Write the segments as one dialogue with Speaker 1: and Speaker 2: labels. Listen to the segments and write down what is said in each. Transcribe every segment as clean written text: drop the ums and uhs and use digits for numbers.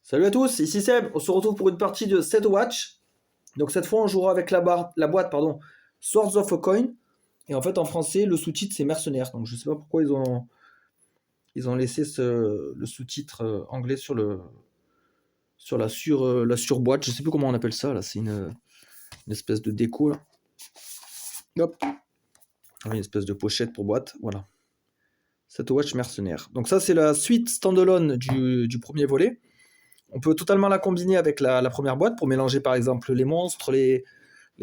Speaker 1: Salut à tous, ici Seb, on se retrouve pour une partie de Set Watch. Donc cette fois on jouera avec la boîte Swords of a Coin. Et en fait en français le sous-titre c'est Mercenaires. Donc je sais pas pourquoi ils ont laissé le sous-titre anglais sur la surboîte. Je sais plus comment on appelle ça là, c'est une espèce de déco là. Hop. Une espèce de pochette pour boîte, voilà. Set Watch Mercenaires. Donc ça c'est la suite standalone du premier volet. On peut totalement la combiner avec la première boîte pour mélanger par exemple les monstres, les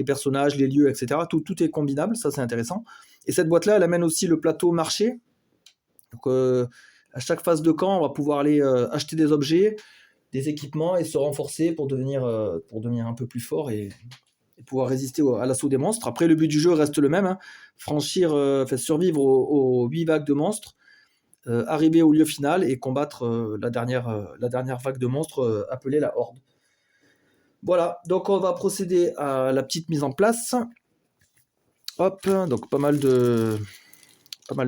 Speaker 1: personnages, les lieux, etc. Tout est combinable, ça c'est intéressant. Et cette boîte-là, elle amène aussi le plateau marché. Donc à chaque phase de camp, on va pouvoir aller acheter des objets, des équipements et se renforcer pour devenir un peu plus fort et pouvoir résister à l'assaut des monstres. Après, le but du jeu reste le même, hein. Survivre aux 8 vagues de monstres, arriver au lieu final et combattre la dernière vague de monstres appelée la Horde. Voilà, donc on va procéder à la petite mise en place. Hop, donc pas mal de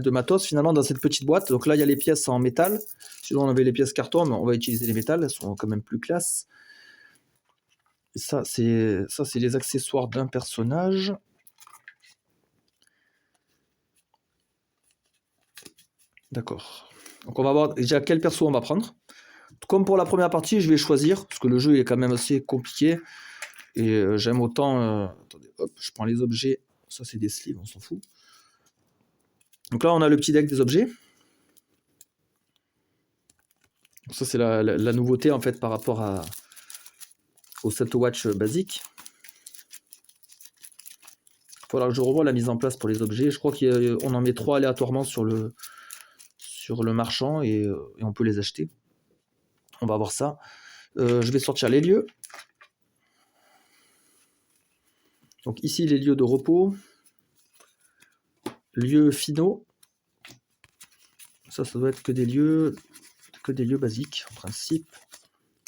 Speaker 1: matos finalement dans cette petite boîte. Donc là, il y a les pièces en métal. Sinon, on avait les pièces carton, mais on va utiliser les métals. Elles sont quand même plus classe. Et ça, c'est les accessoires d'un personnage. D'accord. Donc on va voir déjà quel perso on va prendre. Comme pour la première partie, je vais choisir, parce que le jeu est quand même assez compliqué. Et j'aime autant... attendez, hop, je prends les objets. Ça, c'est des sleeves, on s'en fout. Donc là, on a le petit deck des objets. Donc ça, c'est la nouveauté, en fait, par rapport au Set Watch basique. Il faudra que je revoie la mise en place pour les objets. Je crois qu'on en met 3 aléatoirement sur le marchand et on peut les acheter. On va voir ça. Je vais sortir les lieux. Donc ici, les lieux de repos. Lieux finaux. Ça doit être que des lieux basiques, en principe.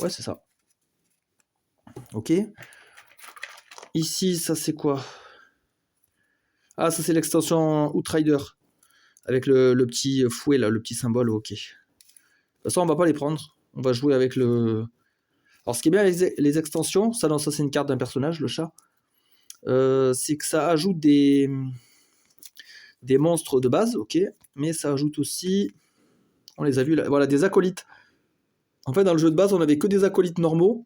Speaker 1: Ouais, c'est ça. Ok. Ici, ça c'est quoi? Ah, ça c'est l'extension Outrider. Avec le petit fouet là, le petit symbole, ok. De toute façon, on va pas les prendre. On va jouer avec le... Alors, ce qui est bien les extensions, ça c'est une carte d'un personnage, le chat. C'est que ça ajoute des monstres de base, ok. Mais ça ajoute aussi... On les a vus là. Voilà, des acolytes. En fait, dans le jeu de base, on avait que des acolytes normaux.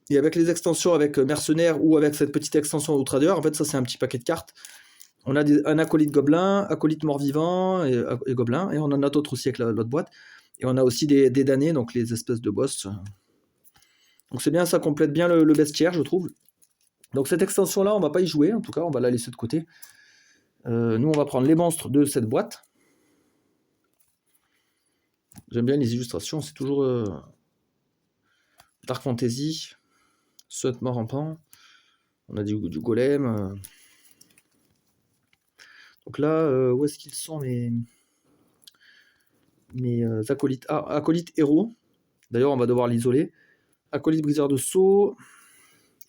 Speaker 1: Et avec les extensions, avec mercenaires ou avec cette petite extension Outrider, en fait, ça c'est un petit paquet de cartes. On a un acolyte gobelin, acolyte mort-vivant et gobelin. Et on en a d'autres aussi avec l'autre boîte. Et on a aussi des damnés, donc les espèces de boss. Donc c'est bien, ça complète bien le bestiaire, je trouve. Donc cette extension-là, on va pas y jouer, en tout cas, on va la laisser de côté. Nous, on va prendre les monstres de cette boîte. J'aime bien les illustrations, c'est toujours Dark Fantasy, Sot mort rampant. On a du golem. Donc là, où est-ce qu'ils sont mes acolytes? Ah, acolyte héros. D'ailleurs, on va devoir l'isoler. Acolyte briseur de sceaux,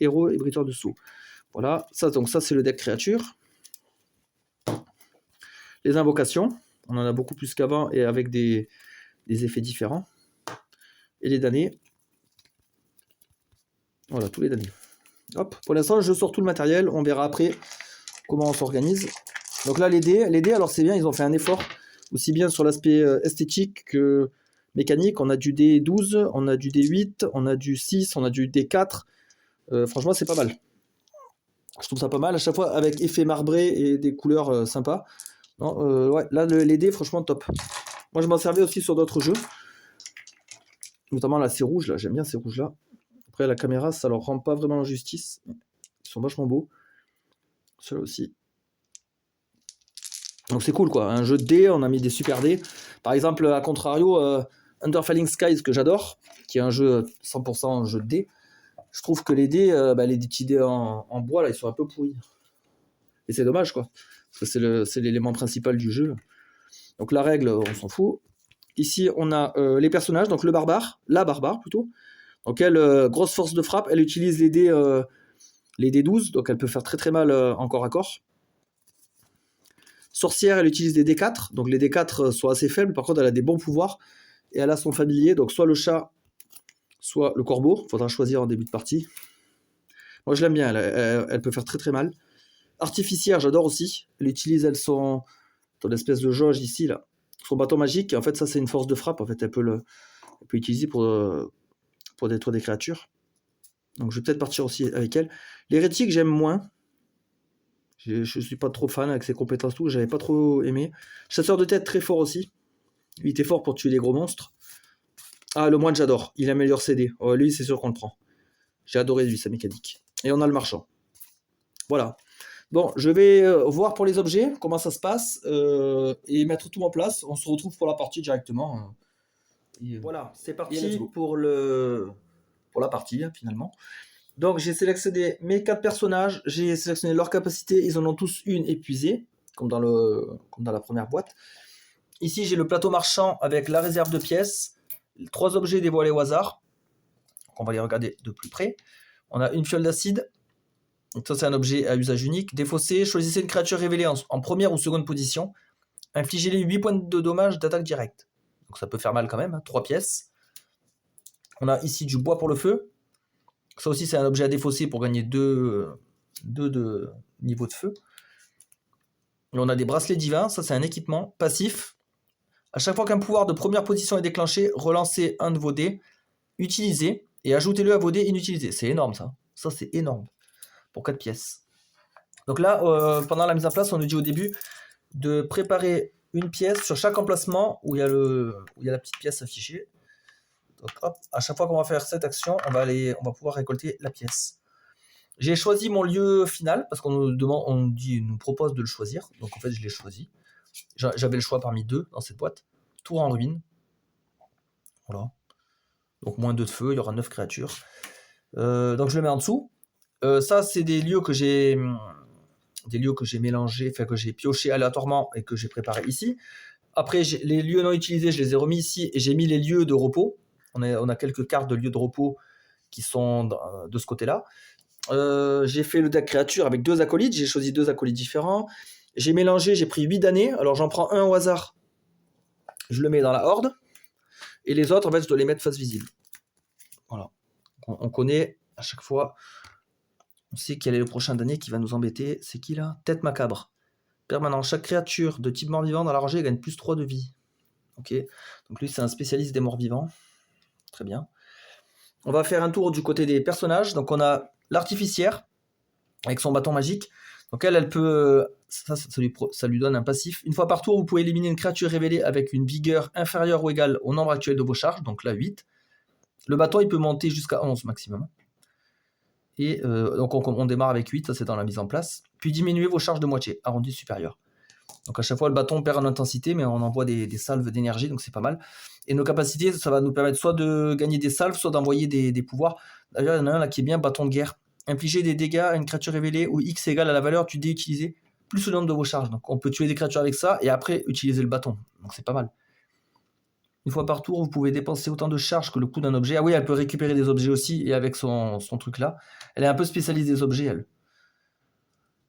Speaker 1: héros et briseur de sceaux. Voilà, ça c'est le deck créature. Les invocations, on en a beaucoup plus qu'avant et avec des effets différents. Et les damnés. Voilà, tous les damnés. Hop, pour l'instant, je sors tout le matériel. On verra après comment on s'organise. Donc là, les dés, alors c'est bien, ils ont fait un effort aussi bien sur l'aspect esthétique que mécanique. On a du D12, on a du D8, on a du 6, on a du D4. Franchement, c'est pas mal. Je trouve ça pas mal, à chaque fois avec effet marbré et des couleurs sympas. Non, ouais, là, les dés, franchement, top. Moi, je m'en servais aussi sur d'autres jeux. Notamment là, ces rouges, là, j'aime bien ces rouges-là. Après, la caméra, ça leur rend pas vraiment justice. Ils sont vachement beaux. Ceux-là aussi. Donc c'est cool, quoi. Un jeu de dés, on a mis des super dés. Par exemple, à contrario, Underfalling Skies, que j'adore, qui est un jeu 100% jeu de dés. Je trouve que les dés, les petits dés en bois, là, ils sont un peu pourris. Et c'est dommage, quoi. Parce que c'est l'élément principal du jeu. Donc la règle, on s'en fout. Ici, on a les personnages, donc la barbare plutôt. Donc elle, grosse force de frappe, elle utilise les dés 12, donc elle peut faire très très mal en corps à corps. Sorcière, elle utilise des D4, donc les D4 sont assez faibles, par contre elle a des bons pouvoirs, et elle a son familier, donc soit le chat, soit le corbeau, faudra choisir en début de partie. Moi je l'aime bien, elle peut faire très très mal. Artificière, j'adore aussi. Elle utilise, elles sont dans l'espèce de jauge ici, là. Son bâton magique, et en fait ça c'est une force de frappe, en fait elle peut utiliser pour détruire des créatures. Donc je vais peut-être partir aussi avec elle. L'hérétique j'aime moins. Je suis pas trop fan avec ses compétences tout, j'avais pas trop aimé. Chasseur de tête très fort aussi. Il était fort pour tuer les gros monstres. Ah, le moine j'adore, il améliore ses dés. Oh, lui c'est sûr qu'on le prend. J'ai adoré lui sa mécanique. Et on a le marchand. Voilà. Bon, je vais voir pour les objets, comment ça se passe, et mettre tout en place. On se retrouve pour la partie directement. Voilà, c'est parti pour la partie, hein, finalement. Donc, j'ai sélectionné mes 4 personnages, j'ai sélectionné leurs capacités, ils en ont tous une épuisée, comme dans la première boîte. Ici, j'ai le plateau marchand avec la réserve de pièces, 3 objets dévoilés au hasard. Donc, on va les regarder de plus près. On a une fiole d'acide. Donc ça, c'est un objet à usage unique. Défaussé, choisissez une créature révélée en première ou seconde position. Infligez-les 8 points de dommages d'attaque directe. Donc ça peut faire mal quand même, hein, 3 pièces. On a ici du bois pour le feu. Ça aussi, c'est un objet à défausser pour gagner 2 de niveau de feu. Et on a des bracelets divins. Ça, c'est un équipement passif. À chaque fois qu'un pouvoir de première position est déclenché, relancez un de vos dés, utilisez et ajoutez-le à vos dés inutilisés. C'est énorme ça. Ça, c'est énorme. Pour 4 pièces. Donc là, pendant la mise en place, on nous dit au début de préparer une pièce sur chaque emplacement où il y a la petite pièce affichée. Donc hop, à chaque fois qu'on va faire cette action, on va pouvoir récolter la pièce. J'ai choisi mon lieu final parce qu'on nous propose de le choisir. Donc en fait, je l'ai choisi. J'avais le choix parmi 2 dans cette boîte. Tour en ruine. Voilà. Donc moins 2 de feu, il y aura 9 créatures. Donc je le mets en dessous. Ça, c'est des lieux que j'ai mélangés, enfin que j'ai pioché aléatoirement et que j'ai préparé ici. Après, les lieux non utilisés, je les ai remis ici et j'ai mis les lieux de repos. On a quelques cartes de lieux de repos qui sont de ce côté-là. J'ai fait le deck créature avec 2 acolytes. J'ai choisi 2 acolytes différents. J'ai mélangé, j'ai pris 8 damnés. Alors j'en prends un au hasard. Je le mets dans la horde. Et les autres, en fait, je dois les mettre face visible. Voilà. On connaît à chaque fois. On sait quel est le prochain damné qui va nous embêter. C'est qui là? Tête macabre. Permanent. Chaque créature de type mort-vivant dans la rangée gagne plus 3 de vie. Ok. Donc lui, c'est un spécialiste des morts-vivants. Très bien. On va faire un tour du côté des personnages. Donc on a l'artificière avec son bâton magique. Donc elle peut... Ça lui donne un passif. Une fois par tour, vous pouvez éliminer une créature révélée avec une vigueur inférieure ou égale au nombre actuel de vos charges. Donc là, 8. Le bâton, il peut monter jusqu'à 11 maximum. Et donc on démarre avec 8, ça c'est dans la mise en place. Puis diminuez vos charges de moitié, arrondi supérieur. Donc à chaque fois le bâton perd en intensité, mais on envoie des salves d'énergie, donc c'est pas mal. Et nos capacités, ça va nous permettre soit de gagner des salves, soit d'envoyer des pouvoirs. D'ailleurs, il y en a un là qui est bien, bâton de guerre. Infliger des dégâts à une créature révélée où X égale à la valeur du dé utilisé, plus le nombre de vos charges. Donc on peut tuer des créatures avec ça, et après utiliser le bâton. Donc c'est pas mal. Une fois par tour, vous pouvez dépenser autant de charges que le coût d'un objet. Ah oui, elle peut récupérer des objets aussi, et avec son truc là. Elle est un peu spécialiste des objets, elle.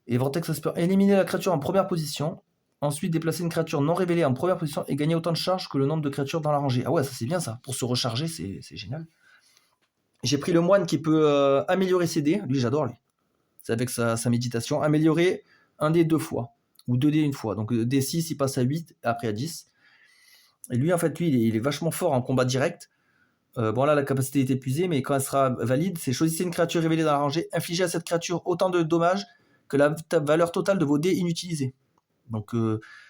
Speaker 1: Et Vortex Esper. Éliminer la créature en première position. Ensuite, déplacer une créature non révélée en première position et gagner autant de charges que le nombre de créatures dans la rangée. Ah ouais, ça c'est bien ça. Pour se recharger, c'est génial. J'ai pris le moine qui peut améliorer ses dés. Lui, j'adore lui. C'est avec sa méditation. Améliorer un dé 2 fois. Ou 2 dés une fois. Donc D6, il passe à 8, après à 10. Et lui, en fait, il est vachement fort en combat direct. Bon, là, la capacité est épuisée, mais quand elle sera valide, c'est choisissez une créature révélée dans la rangée, infligez à cette créature autant de dommages que la valeur totale de vos dés inutilisés. Donc,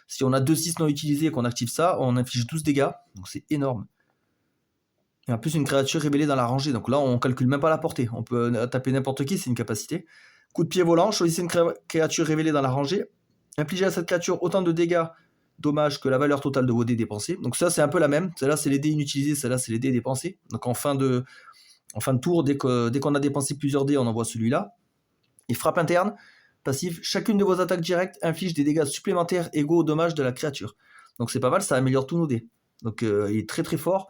Speaker 1: si on a 2-6 non utilisés et qu'on active ça, on inflige 12 dégâts. Donc, c'est énorme. Et en plus, une créature révélée dans la rangée. Donc là, on calcule même pas la portée. On peut taper n'importe qui, c'est une capacité. Coup de pied volant, choisissez une créature révélée dans la rangée, infligez à cette créature autant de dégâts dommages que la valeur totale de vos dés dépensés. Donc ça, c'est un peu la même. Celle-là, c'est les dés inutilisés. Celle-là, c'est les dés dépensés. Donc en fin de tour, dès qu'on a dépensé plusieurs dés, on envoie celui-là. Et frappe interne, passive. Chacune de vos attaques directes inflige des dégâts supplémentaires égaux aux dommages de la créature. Donc c'est pas mal, ça améliore tous nos dés. Donc il est très très fort.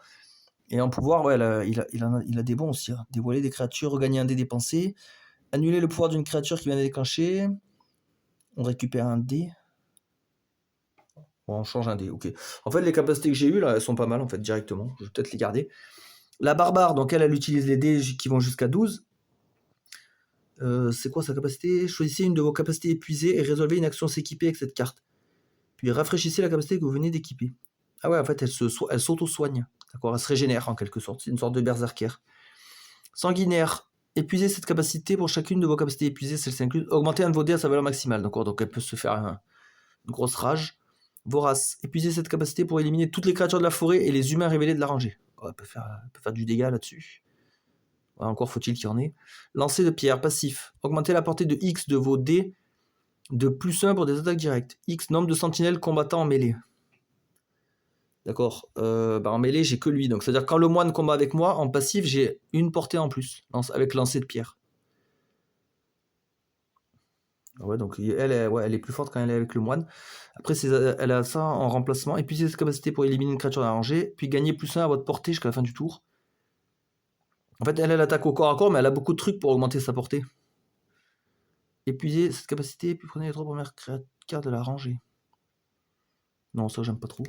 Speaker 1: Et en pouvoir, ouais, il a des bons aussi. Hein. Dévoiler des créatures, regagner un dé dépensé. Annuler le pouvoir d'une créature qui vient de déclencher. On récupère un dé. Bon, on change un dé, ok. En fait, les capacités que j'ai eues, là, elles sont pas mal, en fait, directement. Je vais peut-être les garder. La barbare, donc elle utilise les dés qui vont jusqu'à 12. C'est quoi sa capacité? Choisissez une de vos capacités épuisées et résolvez une action s'équiper avec cette carte. Puis rafraîchissez la capacité que vous venez d'équiper. Ah ouais, en fait, elle s'auto-soigne. D'accord, elle se régénère en quelque sorte. C'est une sorte de berserker. Sanguinaire. Épuisez cette capacité pour chacune de vos capacités épuisées, celle-ci incluse. Augmentez un de vos dés à sa valeur maximale. D'accord, donc elle peut se faire une grosse rage. Vorace. Épuisez cette capacité pour éliminer toutes les créatures de la forêt et les humains révélés de la rangée. Oh, elle peut faire du dégât là-dessus. Ouais, encore faut-il qu'il y en ait. Lancer de pierre, passif. Augmentez la portée de X de vos dés de +1 pour des attaques directes. X nombre de sentinelles combattant en mêlée. D'accord. En mêlée, j'ai que lui. Donc, c'est-à-dire quand le moine combat avec moi, en passif, j'ai une portée en plus, avec lancer de pierre. Ouais, donc elle est plus forte quand elle est avec le moine. Après, elle a ça en remplacement. Épuisez cette capacité pour éliminer une créature de la rangée, puis gagner +1 à votre portée jusqu'à la fin du tour. En fait, elle attaque au corps à corps, mais elle a beaucoup de trucs pour augmenter sa portée. Épuisez cette capacité, puis prenez les 3 premières cartes de la rangée. Non, ça, j'aime pas trop.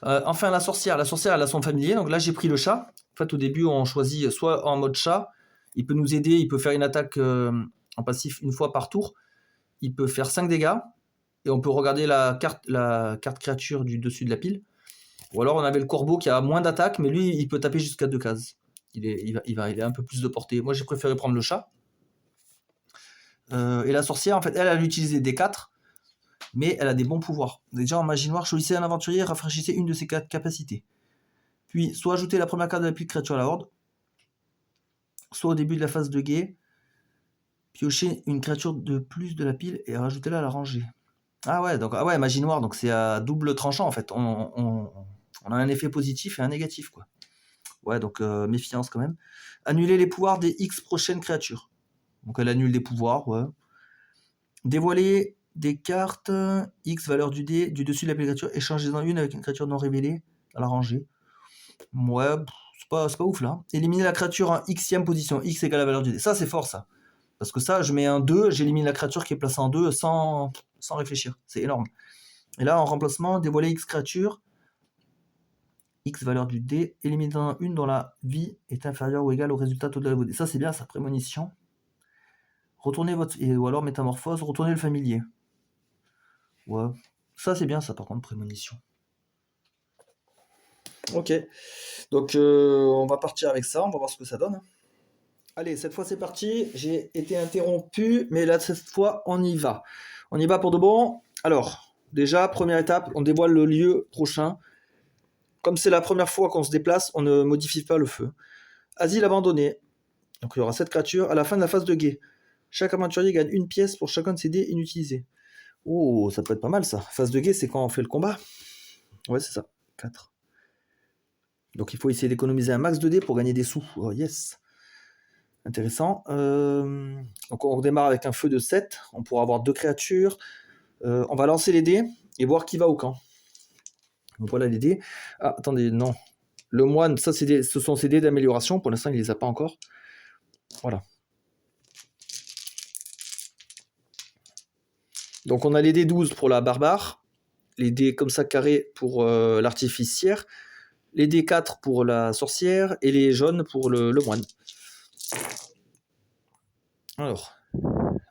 Speaker 1: Enfin, la sorcière. La sorcière, elle a son familier. Donc là, j'ai pris le chat. En fait, au début, on choisit soit en mode chat. Il peut nous aider. Il peut faire une attaque en passif une fois par tour. Il peut faire 5 dégâts. Et on peut regarder la carte créature du dessus de la pile. Ou alors, on avait le corbeau qui a moins d'attaque. Mais lui, il peut taper jusqu'à 2 cases. Il a un peu plus de portée. Moi, j'ai préféré prendre le chat. Et la sorcière, en fait, elle utilisé des 4. Mais elle a des bons pouvoirs. Déjà en magie noire, choisissez un aventurier, rafraîchissez une de ses capacités. Puis, soit ajoutez la première carte de la pile créature à la horde, soit au début de la phase de guet, piochez une créature de plus de la pile et rajoutez-la à la rangée. Ah ouais, magie noire, donc c'est à double tranchant en fait. On a un effet positif et un négatif, quoi. Ouais, donc méfiance quand même. Annuler les pouvoirs des X prochaines créatures. Donc elle annule des pouvoirs, ouais. Dévoiler des cartes X valeur du dé du dessus de la créature, échangez-en une avec une créature non révélée à la rangée. Ouais, c'est pas ouf là. Éliminer la créature en Xème position, X égale la valeur du dé. Ça c'est fort ça. Parce que ça, je mets un 2, j'élimine la créature qui est placée en 2 sans réfléchir. C'est énorme. Et là, en remplacement, dévoiler X créature, X valeur du dé, éliminant une dont la vie est inférieure ou égale au résultat total de vos dés. Ça c'est bien, sa prémonition. Retournez votre... ou alors métamorphose, retournez le familier. Ouais. Ça, c'est bien, ça, par contre, prémonition. Ok. Donc, on va partir avec ça. On va voir ce que ça donne. Allez, cette fois, c'est parti. J'ai été interrompu, mais là, cette fois, on y va. On y va pour de bon. Alors, déjà, première étape, on dévoile le lieu prochain. Comme c'est la première fois qu'on se déplace, on ne modifie pas le feu. Asile abandonné. Donc, il y aura 7 créatures. À la fin de la phase de guet, chaque aventurier gagne une pièce pour chacun de ses dés inutilisés. Oh, ça peut être pas mal ça. Phase de guet, c'est quand on fait le combat. Ouais, c'est ça. 4. Donc il faut essayer d'économiser un max de dés pour gagner des sous. Oh yes. Intéressant. Donc on redémarre avec un feu de 7. On pourra avoir 2 créatures. On va lancer les dés et voir qui va au camp. Donc voilà les dés. Ah, attendez, non. Le moine, ça ce sont ses dés d'amélioration. Pour l'instant, il les a pas encore. Voilà. Donc on a les dés 12 pour la barbare. Les dés comme ça carrés pour l'artificière. Les dés 4 pour la sorcière. Et les jaunes pour le moine. Alors,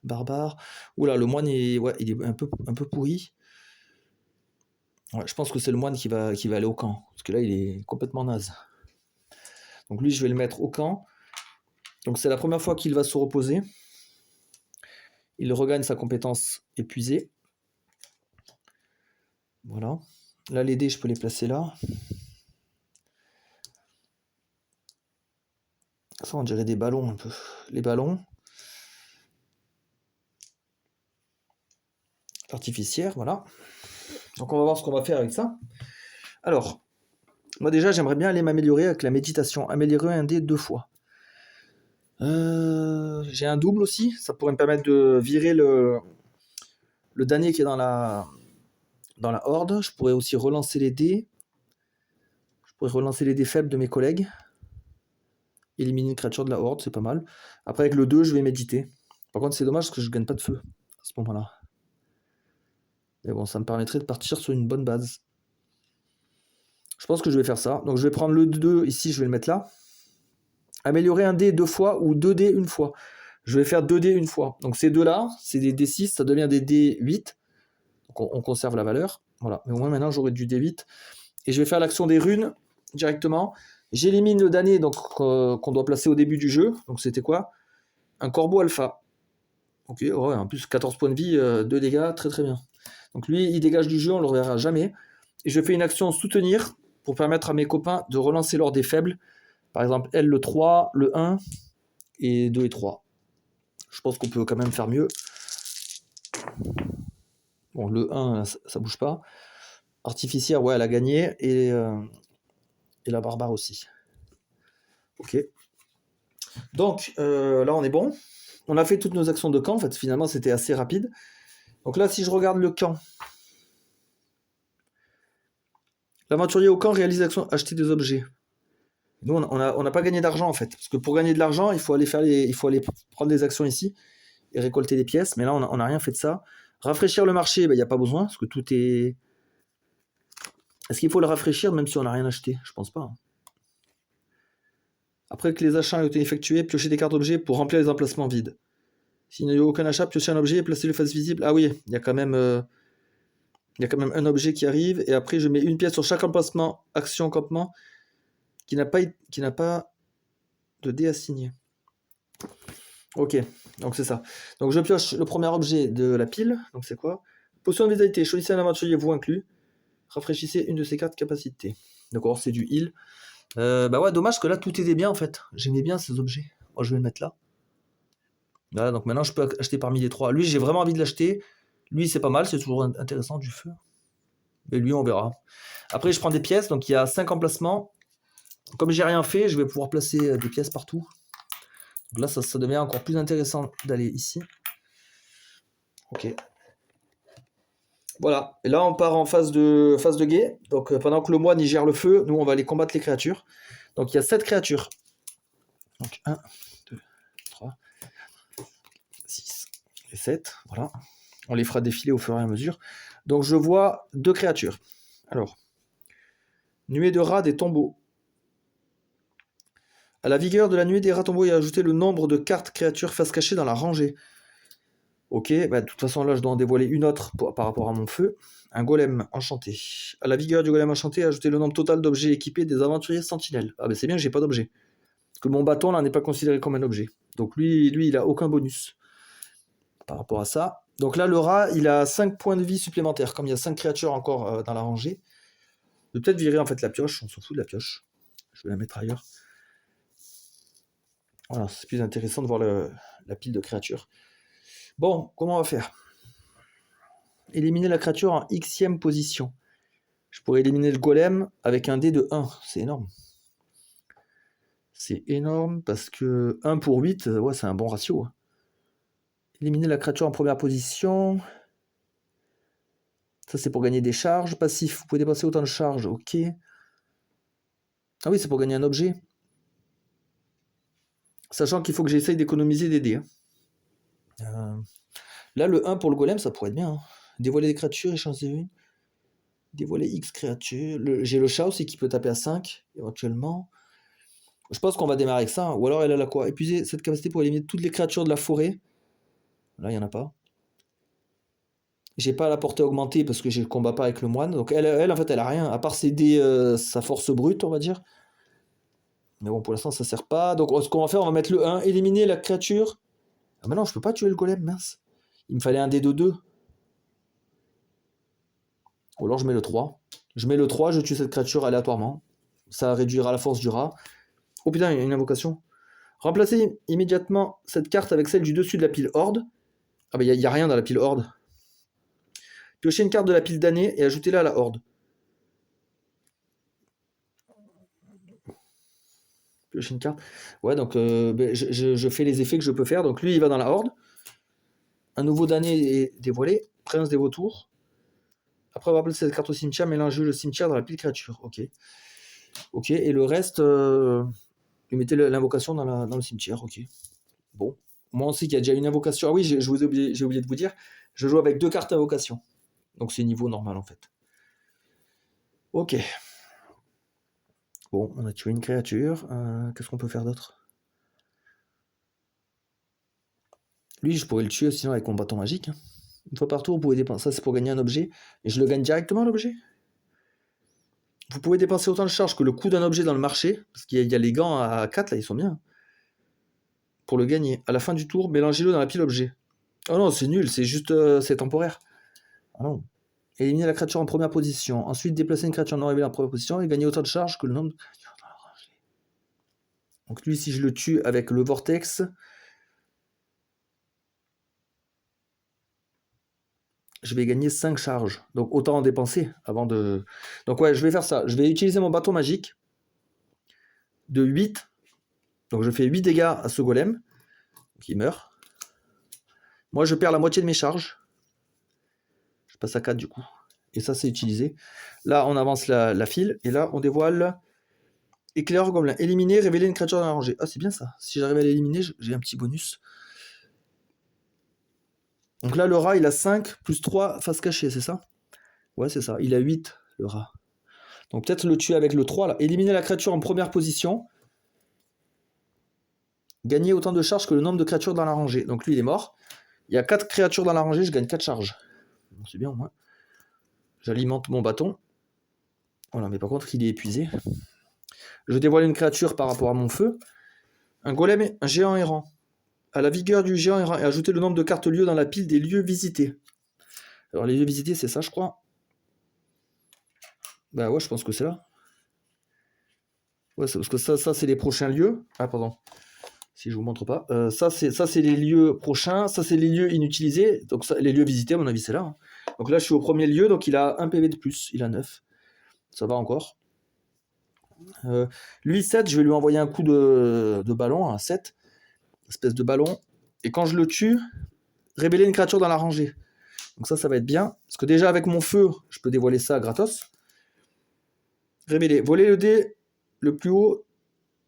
Speaker 1: barbare. Oula, le moine est, ouais, il est un peu pourri. Ouais, je pense que c'est le moine qui va aller au camp. Parce que là, il est complètement naze. Donc lui, je vais le mettre au camp. Donc c'est la première fois qu'il va se reposer. Il regagne sa compétence épuisée. Voilà. Là, les dés, je peux les placer là. Ça, on dirait des ballons un peu. Les ballons. L'artificière, voilà. Donc on va voir ce qu'on va faire avec ça. Alors, moi déjà, j'aimerais bien aller m'améliorer avec la méditation. Améliorer un dé 2 fois. J'ai un double aussi. Ça pourrait me permettre de virer le damier qui est dans la horde. Je pourrais aussi relancer les dés. Je pourrais relancer les dés faibles de mes collègues. Éliminer une créature de la horde, c'est pas mal. Après, avec le 2, je vais méditer. Par contre, c'est dommage parce que je gagne pas de feu à ce moment-là. Mais bon, ça me permettrait de partir sur une bonne base. Je pense que je vais faire ça. Donc, je vais prendre le 2 ici, je vais le mettre là. Améliorer un dé 2 fois ou 2 dés une fois. Je vais faire 2 dés une fois. Donc ces deux-là, c'est des D6, ça devient des D8. Donc on conserve la valeur. Voilà. Mais au moins maintenant j'aurai du D8. Et je vais faire l'action des runes directement. J'élimine le damné donc, qu'on doit placer au début du jeu. Donc c'était quoi? Un corbeau alpha. Ok, ouais, en plus 14 points de vie, 2 dégâts, très très bien. Donc lui, il dégage du jeu, on ne le reverra jamais. Et je fais une action soutenir pour permettre à mes copains de relancer lors des faibles. Par exemple, elle, le 3, le 1, et 2 et 3. Je pense qu'on peut quand même faire mieux. Bon, le 1, ça bouge pas. Artificière, ouais, elle a gagné. Et la barbare aussi. Ok. Donc, là, on est bon. On a fait toutes nos actions de camp. En fait, finalement, c'était assez rapide. Donc là, si je regarde le camp, l'aventurier au camp réalise l'action acheter des objets. Nous, on n'a pas gagné d'argent en fait. Parce que pour gagner de l'argent, il faut aller prendre des actions ici et récolter des pièces. Mais là, on n'a rien fait de ça. Rafraîchir le marché, il n'y a pas besoin. Parce que tout est. Est-ce qu'il faut le rafraîchir même si on n'a rien acheté? Je pense pas. Après que les achats aient été effectués, piocher des cartes objets pour remplir les emplacements vides. S'il n'y a eu aucun achat, piocher un objet et placer le face visible. Ah oui, il y a quand même un objet qui arrive. Et après, je mets une pièce sur chaque emplacement, action, campement, qui n'a pas de dé assigné. Ok, donc c'est ça. Donc je pioche le premier objet de la pile. Donc c'est quoi? Potion de vitalité. Choisissez un aventurier, vous inclus. Rafraîchissez une de ces cartes capacités. D'accord, c'est du heal. Bah ouais, dommage que là tout était bien en fait. J'aimais bien ces objets. Oh, je vais le mettre là. Voilà, donc maintenant je peux acheter parmi les trois. Lui, j'ai vraiment envie de l'acheter. Lui, c'est pas mal, c'est toujours intéressant du feu. Mais lui, on verra. Après, je prends des pièces. Donc il y a 5 emplacements. Comme j'ai rien fait, je vais pouvoir placer des pièces partout. Donc là, ça devient encore plus intéressant d'aller ici. Ok. Voilà. Et là, on part en phase de guet. Donc pendant que le moine y gère le feu, nous, on va aller combattre les créatures. Donc il y a 7 créatures. Donc 1, 2, 3, 6 et 7. Voilà. On les fera défiler au fur et à mesure. Donc je vois 2 créatures. Alors, nuée de rats des tombeaux. À la vigueur de la nuée des rats tombeaux, il y a ajouté le nombre de cartes créatures face cachée dans la rangée. Ok, bah de toute façon là je dois en dévoiler une autre par rapport à mon feu. Un golem enchanté. À la vigueur du golem enchanté, ajouter le nombre total d'objets équipés des aventuriers sentinelles. Ah bah c'est bien que j'ai pas d'objet. Parce que mon bâton là n'est pas considéré comme un objet. Donc lui il a aucun bonus par rapport à ça. Donc là le rat il a 5 points de vie supplémentaires. Comme il y a 5 créatures encore dans la rangée. Je vais peut-être virer en fait la pioche, on s'en fout de la pioche. Je vais la mettre ailleurs. Voilà, c'est plus intéressant de voir la pile de créatures. Bon, comment on va faire? Éliminer la créature en xème position. Je pourrais éliminer le golem avec un dé de 1. C'est énorme. C'est énorme parce que 1 pour 8, ouais, c'est un bon ratio. Éliminer la créature en première position. Ça, c'est pour gagner des charges. Passif, vous pouvez dépenser autant de charges. Ok. Ah oui, c'est pour gagner un objet. Sachant qu'il faut que j'essaye d'économiser des dés. Là, le 1 pour le golem, ça pourrait être bien. Hein. Dévoiler des créatures, échanger une. Dévoiler X créatures. J'ai le chat aussi qui peut taper à 5, éventuellement. Je pense qu'on va démarrer avec ça. Hein. Ou alors elle a la quoi? Épuiser cette capacité pour éliminer toutes les créatures de la forêt. Là, il n'y en a pas. J'ai pas la portée augmentée parce que je ne combats pas avec le moine. Donc elle, en fait, elle a rien. À part céder sa force brute, on va dire. Mais bon, pour l'instant, ça sert pas. Donc ce qu'on va faire, on va mettre le 1. Éliminer la créature. Ah mais non, je peux pas tuer le golem, mince. Il me fallait un dé de 2. Ou alors je mets le 3. Je mets le 3, je tue cette créature aléatoirement. Ça réduira la force du rat. Oh putain, il y a une invocation. Remplacez immédiatement cette carte avec celle du dessus de la pile horde. Ah bah il n'y a rien dans la pile horde. Piochez une carte de la pile damnée et ajoutez-la à la horde. Piocher une carte. Ouais, donc je fais les effets que je peux faire. Donc lui, il va dans la horde. Un nouveau damné est dévoilé. Prince des vautours. Après avoir placé cette carte au cimetière, mélangez le cimetière dans la pile créature. Ok. Ok, et le reste, vous mettez l'invocation dans le cimetière. Ok. Bon. Moi, on sait qu'il y a déjà une invocation. Ah oui, j'ai oublié de vous dire. Je joue avec 2 cartes invocation. Donc c'est niveau normal en fait. Ok. Bon, on a tué une créature. Qu'est-ce qu'on peut faire d'autre? Lui, je pourrais le tuer sinon avec mon bâton magique. Hein. Une fois par tour, vous pouvez dépenser. Ça, c'est pour gagner un objet. Et je le gagne directement, l'objet. Vous pouvez dépenser autant de charges que le coût d'un objet dans le marché. Parce qu'il y a les gants à 4, là, ils sont bien. Pour le gagner. À la fin du tour, mélangez-le dans la pile objet. Oh non, c'est nul, c'est juste... c'est temporaire. Ah non. Éliminer la créature en première position. Ensuite, déplacer une créature non révélée en première position et gagner autant de charges que le nombre de créatures dans la rangée. Donc lui, si je le tue avec le vortex... je vais gagner 5 charges. Donc autant en dépenser avant de... Donc ouais, je vais faire ça. Je vais utiliser mon bâton magique de 8. Donc je fais 8 dégâts à ce golem. Donc il meurt. Moi, je perds la moitié de mes charges. Je passe à 4 du coup. Et ça, c'est utilisé. Là, on avance la file. Et là, on dévoile éclaireur gobelin. Éliminer, révéler une créature dans la rangée. Ah, c'est bien ça. Si j'arrive à l'éliminer, j'ai un petit bonus. Donc là, le rat, il a 5 plus 3 face cachée, c'est ça? Ouais, c'est ça. Il a 8, le rat. Donc peut-être le tuer avec le 3, là. Éliminer la créature en première position. Gagner autant de charges que le nombre de créatures dans la rangée. Donc lui, il est mort. Il y a 4 créatures dans la rangée, je gagne 4 charges. Bon, c'est bien au moins. J'alimente mon bâton. Voilà, mais par contre, il est épuisé. Je dévoile une créature par rapport à mon feu. Un golem, un géant errant. À la vigueur du géant errant et ajouter le nombre de cartes lieux dans la pile des lieux visités. Alors les lieux visités, c'est ça, je crois. Bah ouais, je pense que c'est là. Ouais, parce que ça c'est les prochains lieux. Ah, pardon. Si je vous montre pas. Ça, c'est les lieux prochains. Ça, c'est les lieux inutilisés. Donc ça, les lieux visités, à mon avis, c'est là. Hein. Donc là, je suis au premier lieu. Donc il a 1 PV de plus. Il a 9. Ça va encore. Lui, 7, je vais lui envoyer un coup de ballon. Un 7. Espèce de ballon. Et quand je le tue, révéler une créature dans la rangée. Donc ça va être bien. Parce que déjà, avec mon feu, je peux dévoiler ça gratos. Révéler. Voler le dé le plus haut.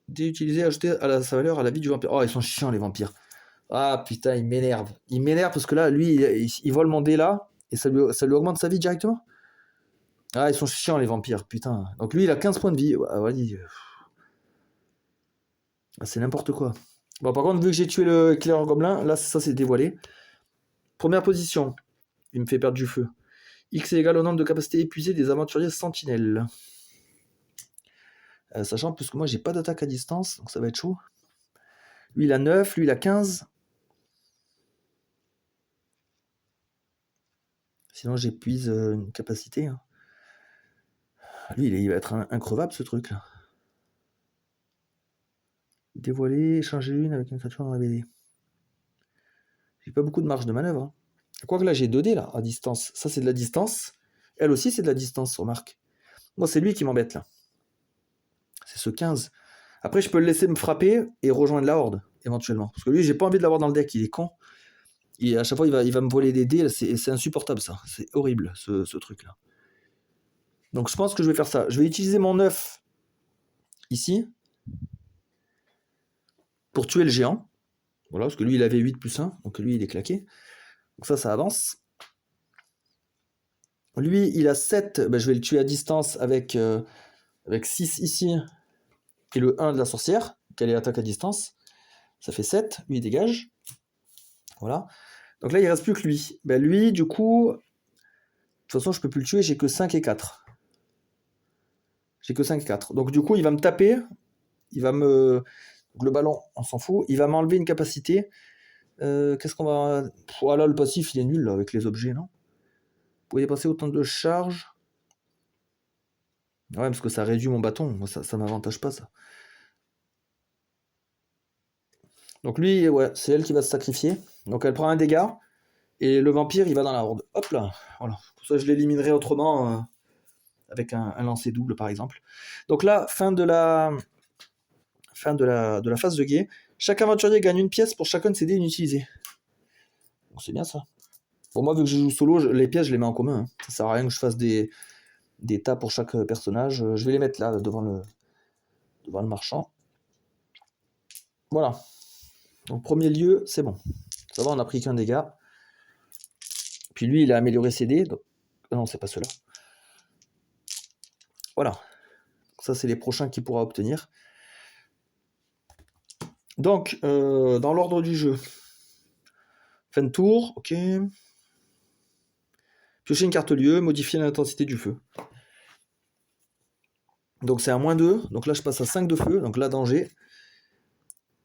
Speaker 1: Dé utilisé, ajouter à sa valeur à la vie du vampire. Oh, ils sont chiants, les vampires. Ah, putain, il m'énerve. Il m'énerve parce que là, lui, il vole mon dé là. Et ça lui augmente sa vie directement. Ah, ils sont chiants, les vampires, putain. Donc lui, il a 15 points de vie. Ouais, ah, c'est n'importe quoi. Bon, par contre, vu que j'ai tué le éclaireur gobelin, là, ça, c'est dévoilé. Première position. Il me fait perdre du feu. X est égal au nombre de capacités épuisées des aventuriers sentinelles. Sachant plus que moi, j'ai pas d'attaque à distance, donc ça va être chaud. Lui, il a 9, lui, il a 15. Sinon, j'épuise une capacité. Hein. Lui, il va être increvable, ce truc-là. Dévoiler, échanger une avec une créature dans la BD. J'ai pas beaucoup de marge de manœuvre. Hein. Quoique là, j'ai 2 dés, là, à distance. Ça, c'est de la distance. Elle aussi, c'est de la distance, remarque. Moi, c'est lui qui m'embête, là. C'est ce 15. Après, je peux le laisser me frapper et rejoindre la horde, éventuellement. Parce que lui, j'ai pas envie de l'avoir dans le deck, il est con. Et à chaque fois, il va me voler des dés. C'est insupportable, ça. C'est horrible, ce truc-là. Donc, je pense que je vais faire ça. Je vais utiliser mon 9 ici pour tuer le géant. Voilà, parce que lui, il avait 8 plus 1. Donc, lui, il est claqué. Donc, ça avance. Lui, il a 7. Ben, je vais le tuer à distance avec 6 ici. Et le 1 de la sorcière. Quelle est l'attaque à distance. Ça fait 7. Lui, il dégage. Voilà. Donc là, il ne reste plus que lui. Ben, lui, du coup... De toute façon, je peux plus le tuer. J'ai que 5 et 4. J'ai que 5 et 4. Donc du coup, il va me taper. Il va me... Donc, le ballon, on s'en fout. Il va m'enlever une capacité. Qu'est-ce qu'on va... Voilà, le passif, il est nul là, avec les objets, non? Vous pouvez dépasser autant de charges. Ouais, parce que ça réduit mon bâton. Moi, ça m'avantage pas, ça. Donc lui, ouais, c'est elle qui va se sacrifier. Donc elle prend un dégât. Et le vampire, il va dans la horde. Hop là. Voilà. Pour ça, je l'éliminerai autrement. Avec un lancer double, par exemple. Donc là, fin de la phase de guet. Chaque aventurier gagne une pièce pour chacun de ses dés inutilisés. Donc c'est bien ça. Pour moi, vu que je joue solo, les pièces, je les mets en commun. Hein. Ça sert à rien que je fasse des tas pour chaque personnage. Je vais les mettre là, devant le marchand. Voilà. Donc premier lieu, c'est bon. Ça va, on a pris qu'un dégât. Puis lui, il a amélioré ses dés. Donc... Ah non, c'est pas ceux-là. Voilà. Ça, c'est les prochains qu'il pourra obtenir. Donc, dans l'ordre du jeu, Fin de tour, ok. Piocher une carte lieu, modifier l'intensité du feu. Donc c'est un -2, donc là je passe à 5 de feu, donc là danger.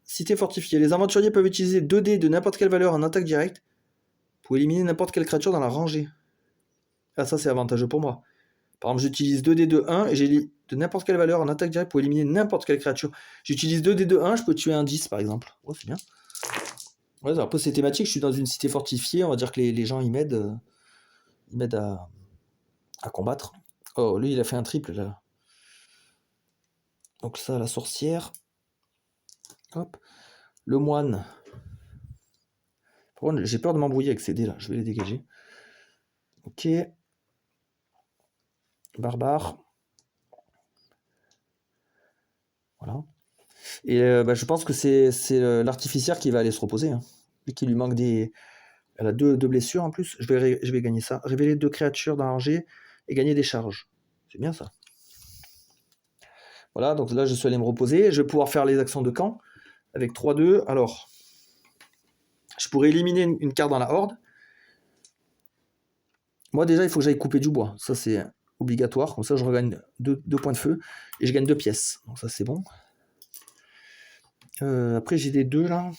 Speaker 1: Cité fortifiée. Les aventuriers peuvent utiliser 2 dés de n'importe quelle valeur en attaque directe pour éliminer n'importe quelle créature dans la rangée. Ah ça c'est avantageux pour moi. Par exemple j'utilise 2 dés de 1 et j'ai de n'importe quelle valeur en attaque directe pour éliminer n'importe quelle créature. J'utilise 2 dés de 1, je peux tuer un 10 par exemple. Ouais c'est bien. Ouais, après c'est thématique, je suis dans une cité fortifiée, on va dire que les gens ils m'aident à combattre. Oh lui il a fait un triple là. Donc ça la sorcière. Hop. Le moine. Par contre, j'ai peur de m'embrouiller avec ces dés là, je vais les dégager. Ok. Barbare. Voilà. Et je pense que c'est l'artificière qui va aller se reposer. Hein. Vu qu'il lui manque des. Elle a deux blessures en plus. Je vais gagner ça. Révéler 2 créatures dans la rangée et gagner des charges. C'est bien ça. Voilà, donc là je suis allé me reposer. Je vais pouvoir faire les actions de camp avec 3-2. Alors, je pourrais éliminer une carte dans la horde. Moi déjà, il faut que j'aille couper du bois. Ça c'est obligatoire. Comme ça, je regagne 2 points de feu et je gagne 2 pièces. Donc ça c'est bon. Après j'ai des 2 là.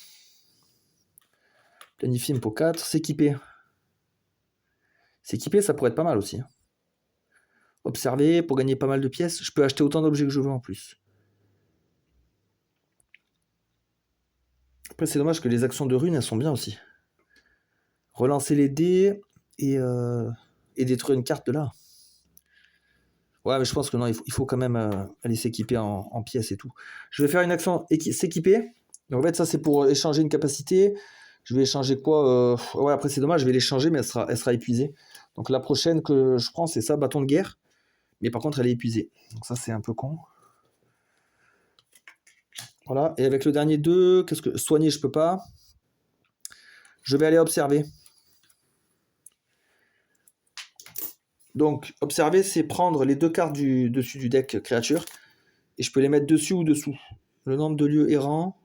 Speaker 1: Planifier pour 4. S'équiper. S'équiper, ça pourrait être pas mal aussi. Observer pour gagner pas mal de pièces. Je peux acheter autant d'objets que je veux en plus. Après, c'est dommage que les actions de runes, elles sont bien aussi. Relancer les dés et détruire une carte de là. Ouais, mais je pense que non, il faut quand même aller s'équiper en pièces et tout. Je vais faire une action s'équiper. Donc en fait, ça, c'est pour échanger une capacité. Je vais échanger quoi Ouais, après, c'est dommage, je vais l'échanger, mais elle sera épuisée. Donc la prochaine que je prends, c'est ça, bâton de guerre. Mais par contre, elle est épuisée. Donc ça, c'est un peu con. Voilà. Et avec le dernier 2, qu'est-ce que soigner, je peux pas. Je vais aller observer. Donc, observer, c'est prendre les 2 cartes dessus du deck créature. Et je peux les mettre dessus ou dessous. Le nombre de lieux errants.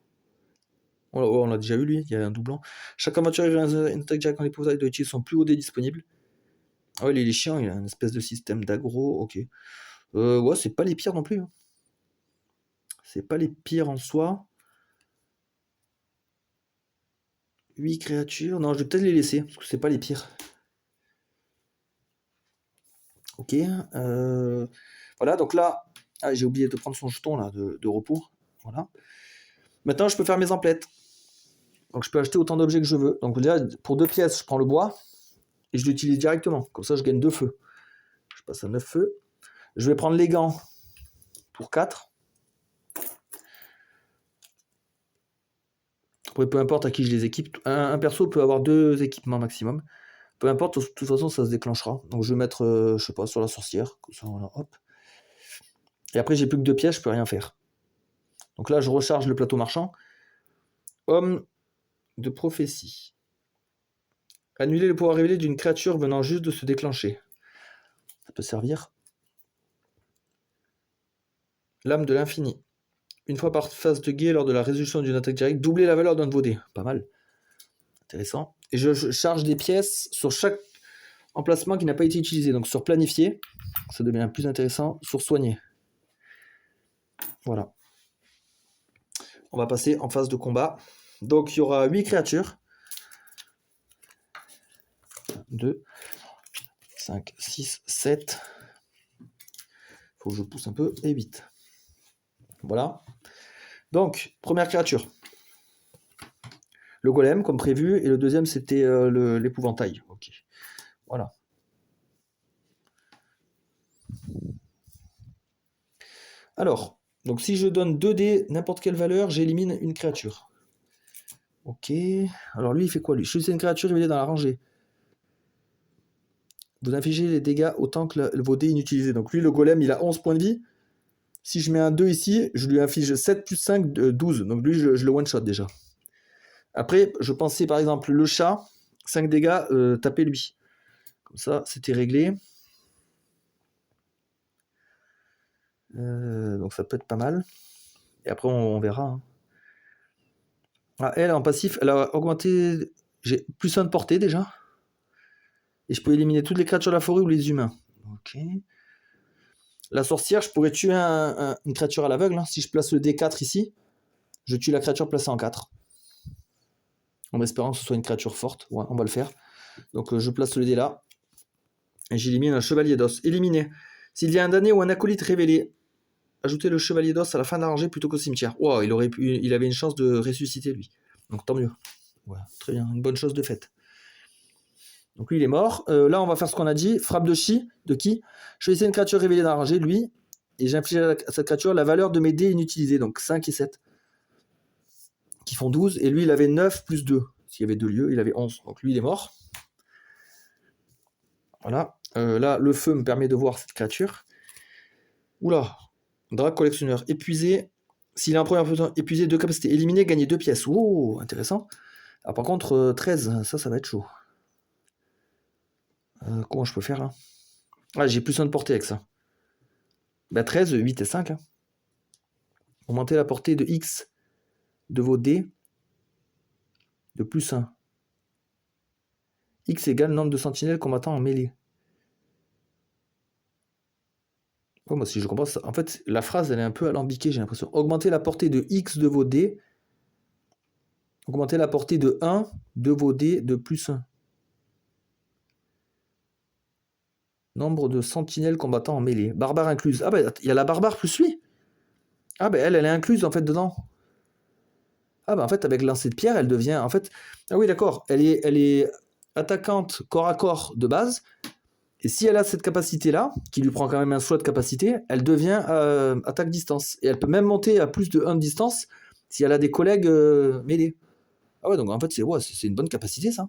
Speaker 1: On l'a déjà eu lui, il y a un doublon. Chaque aventurier une attaque directe en épouvantail doit utiliser son plus haut dé disponible. Ah ouais, il est chiant, il a une espèce de système d'aggro, ok. Ouais, c'est pas les pires non plus. Hein. C'est pas les pires en soi. 8 créatures. Non, je vais peut-être les laisser, parce que c'est pas les pires. Ok. Voilà, donc là, j'ai oublié de prendre son jeton là, de repos. Voilà. Maintenant, je peux faire mes emplettes. Donc, je peux acheter autant d'objets que je veux. Donc, déjà, pour 2 pièces, je prends le bois et je l'utilise directement. Comme ça, je gagne 2 feux. Je passe à 9 feux. Je vais prendre les gants pour 4. Après, peu importe à qui je les équipe. Un perso peut avoir 2 équipements maximum. Peu importe, de toute façon, ça se déclenchera. Donc, je vais mettre, je sais pas, sur la sorcière. Comme ça, voilà, hop. Et après, j'ai plus que 2 pièces, je peux rien faire. Donc là, je recharge le plateau marchand. Homme de prophétie. Annuler le pouvoir révélé d'une créature venant juste de se déclencher. Ça peut servir. Lame de l'infini. Une fois par phase de guet lors de la résolution d'une attaque directe, doubler la valeur d'un de vos dés. Pas mal. Intéressant. Et je charge des pièces sur chaque emplacement qui n'a pas été utilisé. Donc sur planifier, ça devient plus intéressant. Sur soigner. Voilà. On va passer en phase de combat. Donc il y aura 8 créatures. 2, 5, 6, 7. Faut que je pousse un peu. Et 8. Voilà. Donc, première créature. Le golem, comme prévu. Et le deuxième, c'était l'épouvantail. Ok. Voilà. Alors, donc si je donne 2 dés, n'importe quelle valeur, j'élimine une créature. Ok. Alors lui, il fait quoi lui? Choisissez une créature révélée dans la rangée. Vous infligez les dégâts autant que vos dés inutilisés. Donc lui, le golem, il a 11 points de vie. Si je mets un 2 ici, je lui inflige 7 plus 5, 12. Donc lui, je le one-shot déjà. Après, je pensais par exemple le chat, 5 dégâts, tapez lui. Comme ça, c'était réglé. Donc ça peut être pas mal. Et après, on verra. Hein. Ah, elle, en passif, elle a augmenté j'ai plus 1 de portée déjà. Et je peux éliminer toutes les créatures de la forêt ou les humains. Ok. La sorcière, je pourrais tuer une créature à l'aveugle. Hein. Si je place le D4 ici, je tue la créature placée en 4. En espérant que ce soit une créature forte. Ouais, on va le faire. Donc je place le dé là. Et j'élimine un chevalier d'os. Éliminé. S'il y a un damné ou un acolyte révélé, ajoutez le chevalier d'os à la fin de la rangée plutôt qu'au cimetière. Wow, il avait une chance de ressusciter lui. Donc tant mieux. Ouais, très bien, une bonne chose de faite. Donc lui il est mort. Là on va faire ce qu'on a dit. Frappe de chi. De qui? Choisissez une créature révélée dans la rangée, lui. Et j'inflige à cette créature la valeur de mes dés inutilisés. Donc 5 et 7. Qui font 12. Et lui il avait 9 plus 2. S'il y avait 2 lieux, il avait 11. Donc lui il est mort. Voilà. Là le feu me permet de voir cette créature. Oula. Drac collectionneur. Épuisé. S'il a un premier position, épuisé 2 capacités. Éliminé, gagner 2 pièces. Oh, intéressant. Alors par contre, 13, ça va être chaud. Comment je peux faire là? Ah, j'ai plus 1 de portée avec ça. Bah 13, 8 et 5. Hein. Augmentez la portée de X de vos dés de plus 1. X égale nombre de sentinelles combattants en mêlée. Oh, moi si je comprends ça. En fait, la phrase elle est un peu alambiquée, j'ai l'impression. Augmentez la portée de X de vos dés. Augmentez la portée de 1 de vos dés de plus 1. Nombre de sentinelles combattants en mêlée. Barbare incluse. Ah bah il y a la barbare plus lui. Ah bah elle est incluse en fait dedans. Ah bah en fait avec lancer de pierre elle devient en fait. Ah oui d'accord. Elle est attaquante corps à corps de base. Et si elle a cette capacité là, qui lui prend quand même un slot de capacité, elle devient attaque distance. Et elle peut même monter à plus de 1 de distance si elle a des collègues mêlés. Ah ouais donc en fait c'est une bonne capacité ça.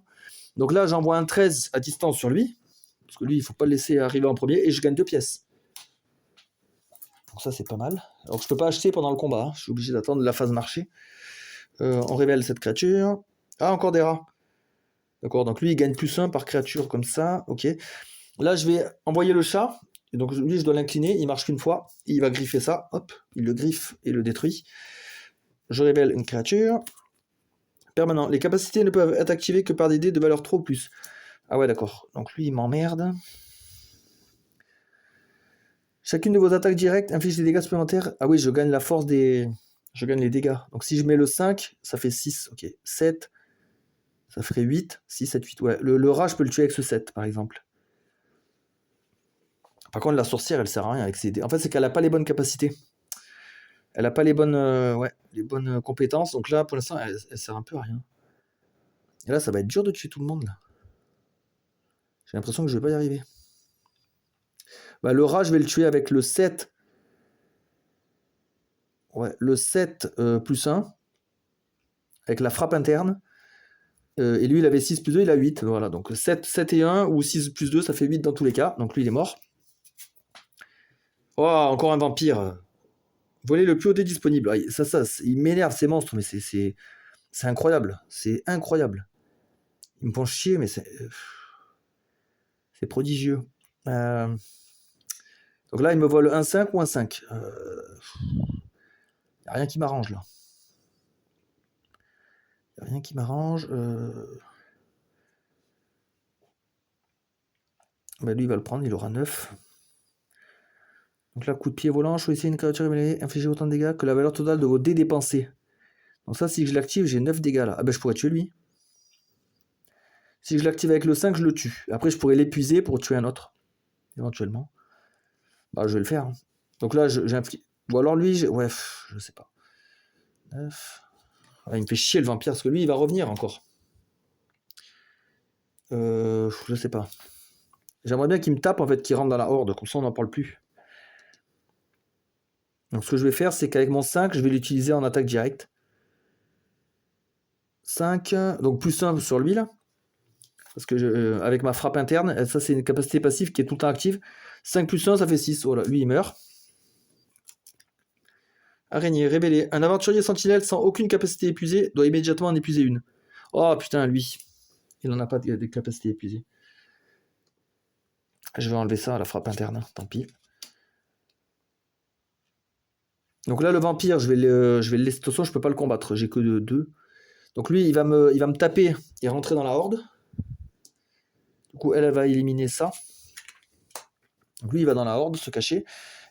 Speaker 1: Donc là j'envoie un 13 à distance sur lui. Parce que lui, il ne faut pas le laisser arriver en premier. Et je gagne 2 pièces. Donc ça, c'est pas mal. Alors, je ne peux pas acheter pendant le combat. Hein. Je suis obligé d'attendre la phase marché. On révèle cette créature. Ah, encore des rats. D'accord, donc lui, il gagne plus 1 par créature comme ça. Ok. Là, je vais envoyer le chat. Et donc, lui, je dois l'incliner. Il marche qu'une fois. Il va griffer ça. Hop, il le griffe et le détruit. Je révèle une créature. Permanent. Les capacités ne peuvent être activées que par des dés de valeur 3 ou plus. Ah ouais, d'accord. Donc lui, il m'emmerde. Chacune de vos attaques directes inflige des dégâts supplémentaires. Ah oui, je gagne la force des... Je gagne les dégâts. Donc si je mets le 5, ça fait 6. Ok. 7, ça ferait 8. 6, 7, 8. Ouais. Le rat, je peux le tuer avec ce 7, par exemple. Par contre, la sorcière, elle sert à rien avec ses dés. En fait, c'est qu'elle n'a pas les bonnes capacités. Elle n'a pas les bonnes, les bonnes compétences. Donc là, pour l'instant, elle sert un peu à rien. Et là, ça va être dur de tuer tout le monde. Là. J'ai l'impression que je vais pas y arriver. Bah, le rat, je vais le tuer avec le 7. Ouais, le 7 plus 1. Avec la frappe interne. Et lui, il avait 6 plus 2, il a 8. Voilà, donc 7 et 1 ou 6 plus 2, ça fait 8 dans tous les cas. Donc lui, il est mort. Oh, encore un vampire. Voler le plus haut dé disponible. Ça, il m'énerve ces monstres, mais c'est incroyable. C'est incroyable. Ils me font chier, mais c'est prodigieux. Donc là, il me vole un 5 ou un 5. Il n'y a rien qui m'arrange là. Il n'y a rien qui m'arrange. Bah, lui, il va le prendre, il aura 9. Donc là, coup de pied volant, choisissez une créature révélée, infligez autant de dégâts que la valeur totale de vos dés dépensés. Donc ça, si je l'active, j'ai 9 dégâts là. Ah ben je pourrais tuer lui. Si je l'active avec le 5, je le tue. Après, je pourrais l'épuiser pour tuer un autre. Éventuellement. Bah, je vais le faire. Hein. Donc là, j'inflige... Ou alors lui, ouais, je sais pas. 9. Ah, il me fait chier le vampire, parce que lui, il va revenir encore. Je sais pas. J'aimerais bien qu'il me tape, en fait, qu'il rentre dans la horde. Comme ça, on n'en parle plus. Donc ce que je vais faire, c'est qu'avec mon 5, je vais l'utiliser en attaque directe. 5, donc plus 1 sur lui là. Parce que avec ma frappe interne, ça c'est une capacité passive qui est tout le temps active. 5 plus 1, ça fait 6. Voilà, lui il meurt. Araignée, révélée. Un aventurier sentinelle sans aucune capacité épuisée doit immédiatement en épuiser une. Oh putain, lui. Il n'en a pas de capacité épuisée. Je vais enlever ça à la frappe interne, tant pis. Donc là, le vampire, je vais le laisser. De toute façon, je peux pas le combattre. J'ai que 2. Donc lui, il va me taper et rentrer dans la horde. Du coup, elle va éliminer ça. Donc lui, il va dans la horde, se cacher.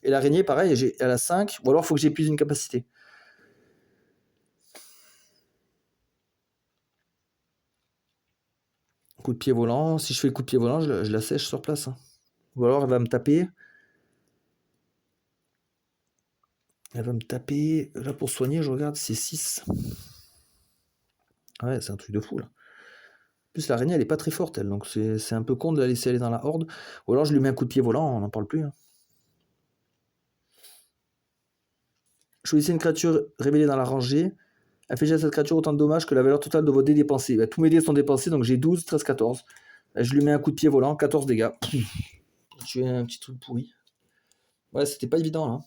Speaker 1: Et l'araignée, pareil, elle a 5. Ou alors, il faut que j'épuise une capacité. Coup de pied volant. Si je fais le coup de pied volant, je la sèche sur place. Ou alors, elle va me taper. Elle va me taper. Là, pour soigner, je regarde, c'est 6. Ouais, c'est un truc de fou, là. En plus, l'araignée, elle est pas très forte, elle. Donc, c'est un peu con de la laisser aller dans la horde. Ou alors, je lui mets un coup de pied volant, on n'en parle plus. Choisissez une créature révélée dans la rangée. Infligez à cette créature autant de dommages que la valeur totale de vos dés dépensés. Tous mes dés sont dépensés, donc j'ai 12, 13, 14. Je lui mets un coup de pied volant, 14 dégâts. Tu es un petit truc pourri. Ouais, c'était pas évident, là.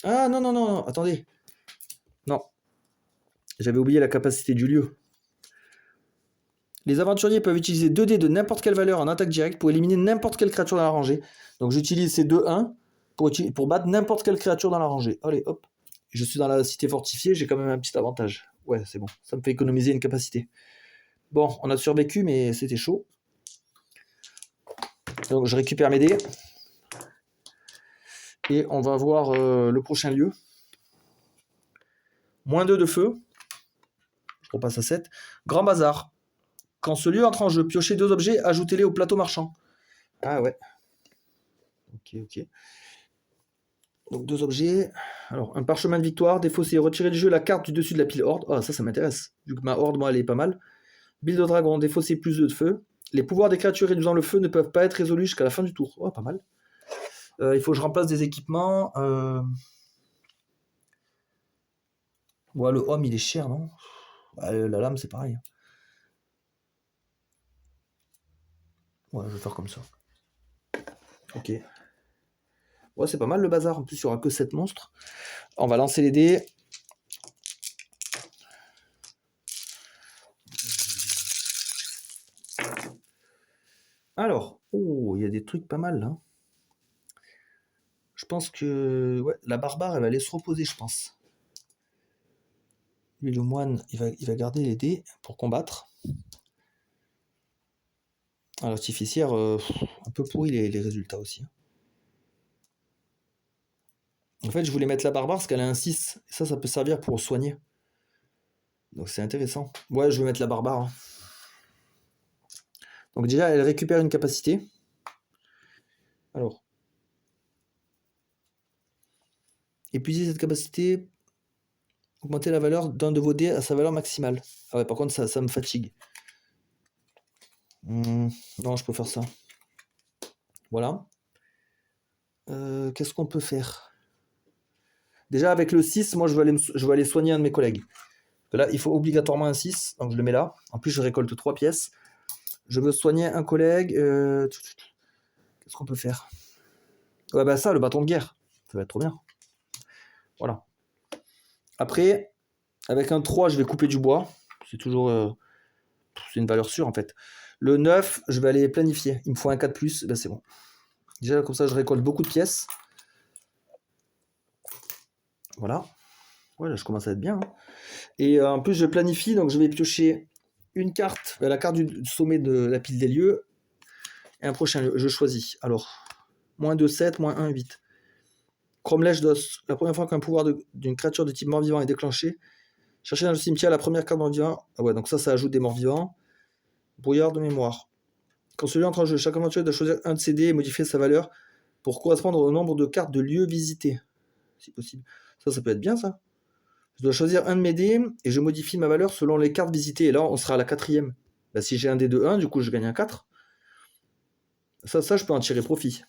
Speaker 1: Ah, non, non, non, non, attendez. Non. J'avais oublié la capacité du lieu. Les aventuriers peuvent utiliser 2 dés de n'importe quelle valeur en attaque directe pour éliminer n'importe quelle créature dans la rangée. Donc j'utilise ces 2-1 pour battre n'importe quelle créature dans la rangée. Allez, hop. Je suis dans la cité fortifiée, j'ai quand même un petit avantage. Ouais, c'est bon. Ça me fait économiser une capacité. Bon, on a survécu, mais c'était chaud. Donc je récupère mes dés. Et on va voir le prochain lieu. -2 de feu. Je repasse à 7. Grand bazar. Quand ce lieu entre en jeu, piochez 2 objets, ajoutez-les au plateau marchand. Ah ouais. Ok, ok. Donc 2 objets. Alors, un parchemin de victoire. Défaussé. Retirez du jeu la carte du dessus de la pile horde. Oh, ça m'intéresse. Vu que ma horde, moi, elle est pas mal. Bille de dragon. Défaussé +2 de feu. Les pouvoirs des créatures réduisant le feu ne peuvent pas être résolus jusqu'à la fin du tour. Oh, pas mal. Il faut que je remplace des équipements. Ouais, le homme, il est cher, non? La lame, c'est pareil. Ouais, je vais faire comme ça. Ok. Ouais, c'est pas mal le bazar. En plus, il n'y aura que 7 monstres. On va lancer les dés. Alors, oh, il y a des trucs pas mal là. Je pense que ouais, la barbare, elle va aller se reposer, je pense. Lui, le moine, il va garder les dés pour combattre. L'artificière, un peu pourri les résultats aussi. En fait, je voulais mettre la barbare parce qu'elle a un 6. Et ça peut servir pour soigner. Donc c'est intéressant. Ouais, je vais mettre la barbare. Donc déjà, elle récupère une capacité. Alors. Épuisez cette capacité. Augmentez la valeur d'un de vos dés à sa valeur maximale. Ah ouais, par contre, ça me fatigue. Non, je peux faire ça. Voilà. Qu'est-ce qu'on peut faire? Déjà, avec le 6, moi, je vais aller soigner un de mes collègues. Là, il faut obligatoirement un 6, donc je le mets là. En plus, je récolte 3 pièces. Je veux soigner un collègue. Qu'est-ce qu'on peut faire? Ouais, bah ça, le bâton de guerre. Ça va être trop bien. Voilà. Après, avec un 3, je vais couper du bois. C'est toujours... c'est une valeur sûre, en fait. Le 9, je vais aller planifier. Il me faut un 4+, ben c'est bon. Déjà, comme ça, je récolte beaucoup de pièces. Voilà. Ouais, là, je commence à être bien. Et en plus, je planifie, donc je vais piocher une carte, la carte du sommet de la pile des lieux, et un prochain lieu. Je choisis. Alors, -2, 7, -1, 8. Cromlech d'os. La première fois qu'un pouvoir d'une créature de type mort-vivant est déclenché, cherchez dans le cimetière la première carte mort-vivant. Ah ouais, donc ça ajoute des morts-vivants. Brouillard de mémoire. Quand celui entre en jeu, chaque aventurier doit choisir un de ses dés et modifier sa valeur pour correspondre au nombre de cartes de lieux visités. Si possible. Ça peut être bien, ça. Je dois choisir un de mes dés et je modifie ma valeur selon les cartes visitées. Et là, on sera à la 4e. Bah, si j'ai un dé de 1, du coup, je gagne un 4. Ça, je peux en tirer profit.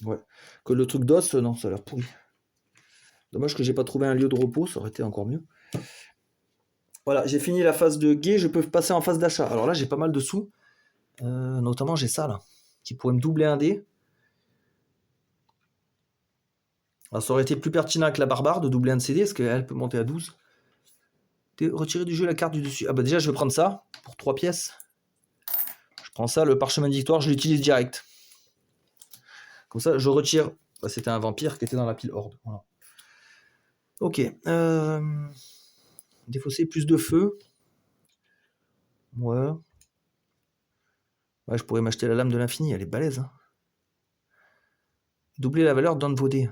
Speaker 1: Ouais. Que le truc d'os, non, ça a l'air pourri. Dommage que j'ai pas trouvé un lieu de repos, ça aurait été encore mieux. Voilà, j'ai fini la phase de guet, je peux passer en phase d'achat. Alors là, j'ai pas mal de sous. Notamment, j'ai ça, là, qui pourrait me doubler un dé. Alors, ça aurait été plus pertinent avec la barbare de doubler un de ses dés, parce qu'elle peut monter à 12. Retirer du jeu la carte du dessus. Ah bah déjà, je vais prendre ça, pour 3 pièces. Je prends ça, le parchemin de victoire, je l'utilise direct. Comme ça, je retire... Bah, c'était un vampire qui était dans la pile horde. Voilà. Ok. Défausser +2 feu. Ouais. Ouais, je pourrais m'acheter la lame de l'infini, elle est balèze. Hein. Doubler la valeur d'un de vos dés.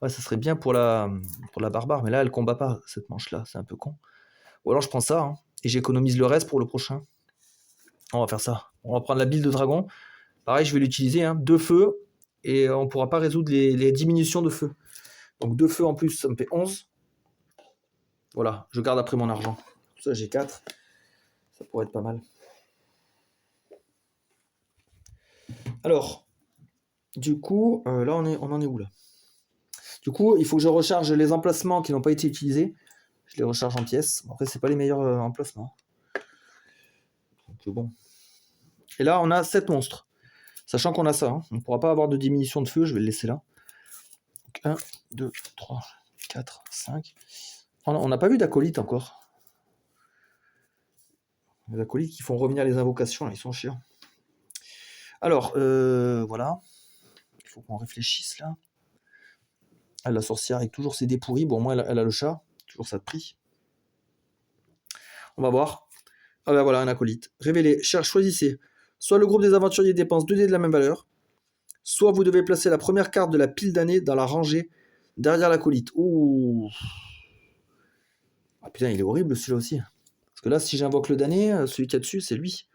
Speaker 1: Ouais, ça serait bien pour la barbare, mais là, elle combat pas, cette manche-là, c'est un peu con. Ou alors je prends ça, hein, et j'économise le reste pour le prochain. On va faire ça. On va prendre la bile de dragon. Pareil, je vais l'utiliser, hein, 2 feux, et on pourra pas résoudre les diminutions de feu. Donc 2 feux en plus, ça me fait 11. Voilà, je garde après mon argent. Ça, j'ai 4. Ça pourrait être pas mal. Alors, du coup, là, on en est où, là? Du coup, il faut que je recharge les emplacements qui n'ont pas été utilisés. Je les recharge en pièces. Après, c'est pas les meilleurs emplacements. Donc, bon. Et là, on a 7 monstres. Sachant qu'on a ça, hein. On ne pourra pas avoir de diminution de feu, je vais le laisser là. Donc, 1, 2, 3, 4, 5. On n'a pas vu d'acolytes encore. Les acolytes qui font revenir les invocations, là, ils sont chiants. Alors, voilà. Il faut qu'on réfléchisse là. Ah, la sorcière avec toujours ses dés pourris. Bon, moi, elle a le chat. Toujours ça de prix. On va voir. Ah ben voilà, un acolyte. Révélez. Choisissez. Soit le groupe des aventuriers dépense 2 dés de la même valeur, soit vous devez placer la première carte de la pile d'année dans la rangée derrière l'acolyte. Ouh. Ah putain, il est horrible celui-là aussi. Parce que là, si j'invoque le damné, celui qui est dessus, c'est lui.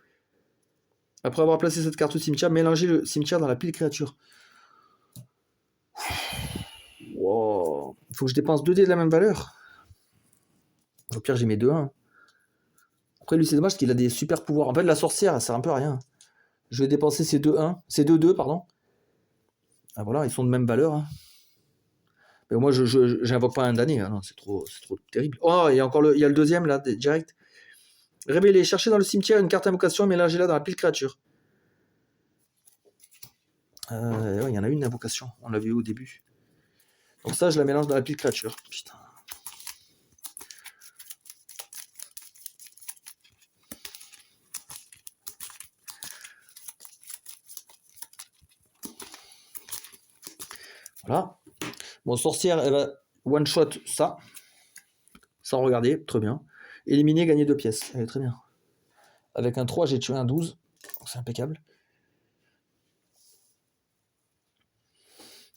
Speaker 1: Après avoir placé cette carte au cimetière, mélangez le cimetière dans la pile créature. Wow. Il faut que je dépense 2 dés de la même valeur. Au pire, j'ai mes 2-1. Après, lui, c'est dommage parce qu'il a des super pouvoirs. En fait, la sorcière, elle sert un peu à rien. Je vais dépenser ces 2-1. Ces 2-2, pardon. Ah voilà, ils sont de même valeur. Hein. Mais moi, je j'invoque pas un damné. Hein. Non, c'est trop terrible. Oh, il y a encore il y a le deuxième, là, direct. Révélez, cherchez dans le cimetière une carte invocation et mélangez-la dans la pile créature. Ouais, il y en a une invocation. On l'a vu au début. Donc ça, je la mélange dans la pile créature. Putain. Voilà. Bon, sorcière, elle va one-shot ça. Sans regarder, très bien. Éliminer, gagner 2 pièces. Elle est très bien. Avec un 3, j'ai tué un 12. C'est impeccable.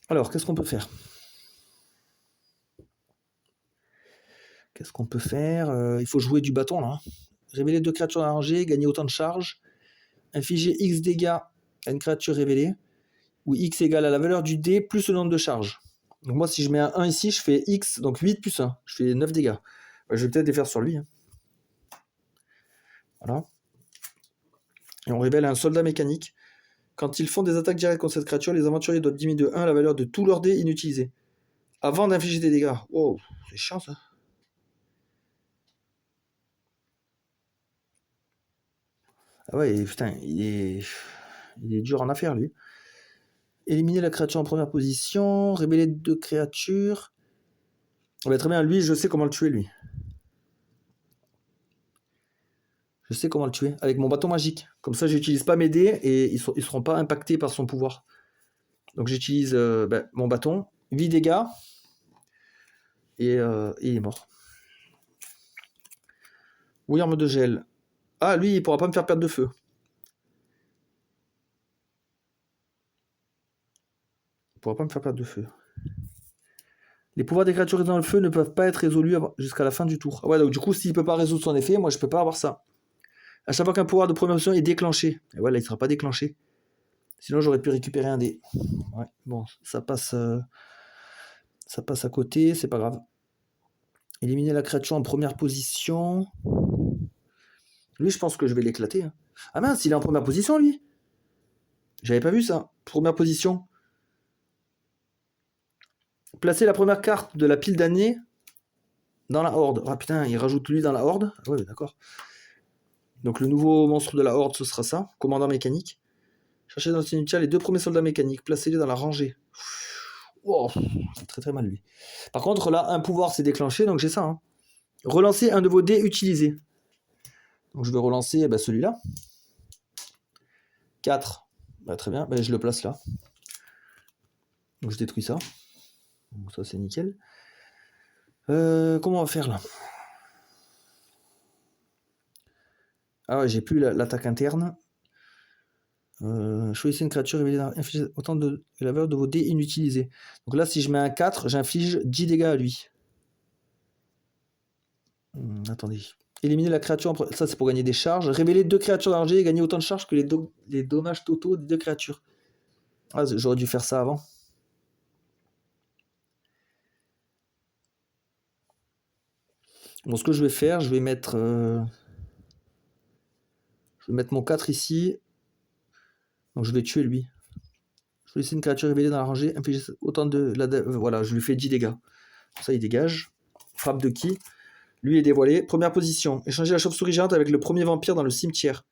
Speaker 1: Alors, qu'est-ce qu'on peut faire? Il faut jouer du bâton, là. Révéler 2 créatures arrangées, gagner autant de charges. Infliger X dégâts à une créature révélée. Où X égale à la valeur du dé plus le nombre de charges. Donc moi, si je mets un 1 ici, je fais X, donc 8 plus 1. Je fais 9 dégâts. Je vais peut-être les faire sur lui. Hein. Voilà. Et on révèle un soldat mécanique. Quand ils font des attaques directes contre cette créature, les aventuriers doivent diminuer de 1 la valeur de tous leurs dés inutilisés. Avant d'infliger des dégâts. Wow, c'est chiant ça. Ah ouais, putain, il est dur en affaire lui. Éliminer la créature en première position, révéler 2 créatures. Ah bah, très bien, lui, je sais comment le tuer lui. Je sais comment le tuer, avec mon bâton magique. Comme ça, j'utilise pas mes dés et ils seront pas impactés par son pouvoir. Donc j'utilise mon bâton, 8 dégâts, et il est mort. Bouillarme de gel. Ah, lui, il pourra pas me faire perdre de feu. Il pourra pas me faire perdre de feu. Les pouvoirs des créatures dans le feu ne peuvent pas être résolus jusqu'à la fin du tour. Ah ouais, donc du coup, s'il peut pas résoudre son effet, moi je peux pas avoir ça. À chaque fois qu'un pouvoir de première option est déclenché, et voilà, il sera pas déclenché. Sinon, j'aurais pu récupérer un dé. Ouais, bon, ça passe à côté, c'est pas grave. Éliminer la créature en première position. Lui, je pense que je vais l'éclater. Hein. Ah mince, il est en première position, lui. J'avais pas vu ça. Première position. Placer la première carte de la pile d'année dans la horde. Ah putain, il rajoute lui dans la horde. Ah ouais, d'accord. Donc le nouveau monstre de la horde, ce sera ça. Commandant mécanique. Cherchez dans le cimetière les 2 premiers soldats mécaniques. Placez-les dans la rangée. Wow, c'est très très mal lui. Par contre, là, un pouvoir s'est déclenché, donc j'ai ça. Hein. Relancez un de vos dés utilisés. Donc je vais relancer celui-là. 4. Très bien, je le place là. Donc je détruis ça. Donc ça c'est nickel. Comment on va faire là? Ah ouais, j'ai plus l'attaque interne. Choisissez une créature révélée inflige autant de la valeur de vos dés inutilisés. Donc là, si je mets un 4, j'inflige 10 dégâts à lui. Attendez. Éliminer la créature, ça c'est pour gagner des charges. Révéler 2 créatures d'argent et gagner autant de charges que les dommages totaux des 2 créatures. Ah, j'aurais dû faire ça avant. Bon, ce que je vais faire, je vais mettre mon 4 ici. Donc je vais tuer lui. Je vais laisser une créature révélée dans la rangée, infliger autant de... voilà, je lui fais 10 dégâts. Ça, il dégage. Frappe de qui? Lui est dévoilé. Première position. Échanger la chauve-souris géante avec le premier vampire dans le cimetière.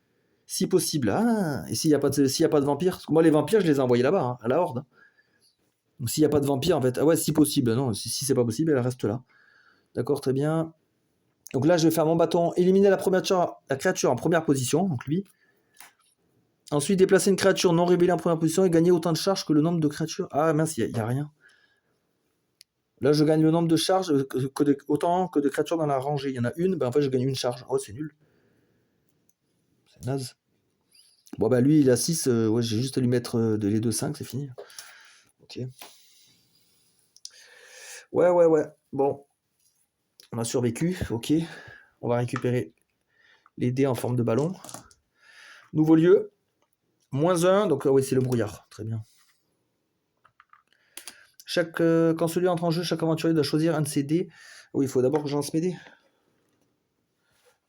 Speaker 1: Si possible. Ah, et s'il n'y a pas de vampire? Parce que moi, les vampires, je les ai envoyés là-bas, hein, à la horde. Donc s'il n'y a pas de vampire, en fait... Ah ouais, si possible. Non, si c'est pas possible, elle reste là. D'accord, très bien. Donc là, je vais faire mon bâton. Éliminer la créature en première position. Donc lui. Ensuite, déplacer une créature non révélée en première position et gagner autant de charges que le nombre de créatures. Ah mince, il n'y a rien. Là, je gagne le nombre de charges autant que de créatures dans la rangée. Il y en a une, ben en fait, je gagne une charge. Oh, c'est nul. C'est naze. Bon, bah lui, il a 6. Ouais, j'ai juste à lui mettre les 2-5, c'est fini. Ok. Ouais. Bon. On a survécu. Ok. On va récupérer les dés en forme de ballon. Nouveau lieu. -1. Donc, oui, c'est le brouillard. Très bien. Quand celui entre en jeu, chaque aventurier doit choisir un de ses dés. Oui, il faut d'abord que je lance mes dés.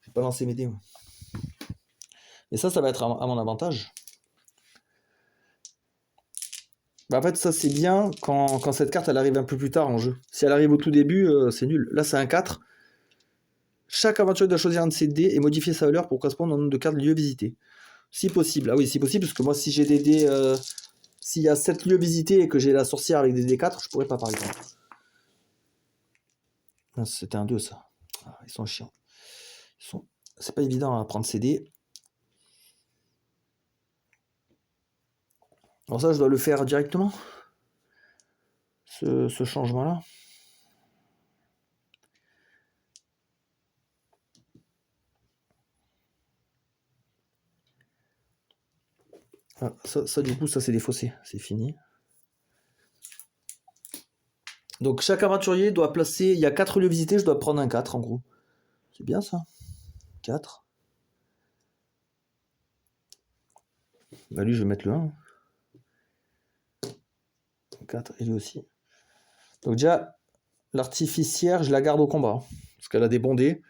Speaker 1: Je vais pas lancer mes dés. Moi. Et ça va être à mon avantage. Bah en fait, ça c'est bien quand cette carte elle arrive un peu plus tard en jeu. Si elle arrive au tout début, c'est nul. Là, c'est un 4. Chaque aventurier doit choisir un de ses dés et modifier sa valeur pour correspondre au nombre de cartes lieux visités. Si possible. Ah oui, si possible, parce que moi, si j'ai des dés. S'il y a 7 lieux visités et que j'ai la sorcière avec des dés 4, je pourrais pas, par exemple. C'était un 2, ça. Ah, ils sont chiants. C'est pas évident à prendre ces dés. Alors ça, je dois le faire directement. Ce changement-là. Ah, ça, du coup, ça c'est défaussé. C'est fini. Donc chaque aventurier doit placer... Il y a 4 lieux visités, je dois prendre un 4 en gros. C'est bien ça. 4. Bah lui, je vais mettre le 1. 4, et lui aussi. Donc déjà, l'artificière, je la garde au combat. Parce qu'elle a des bons dés.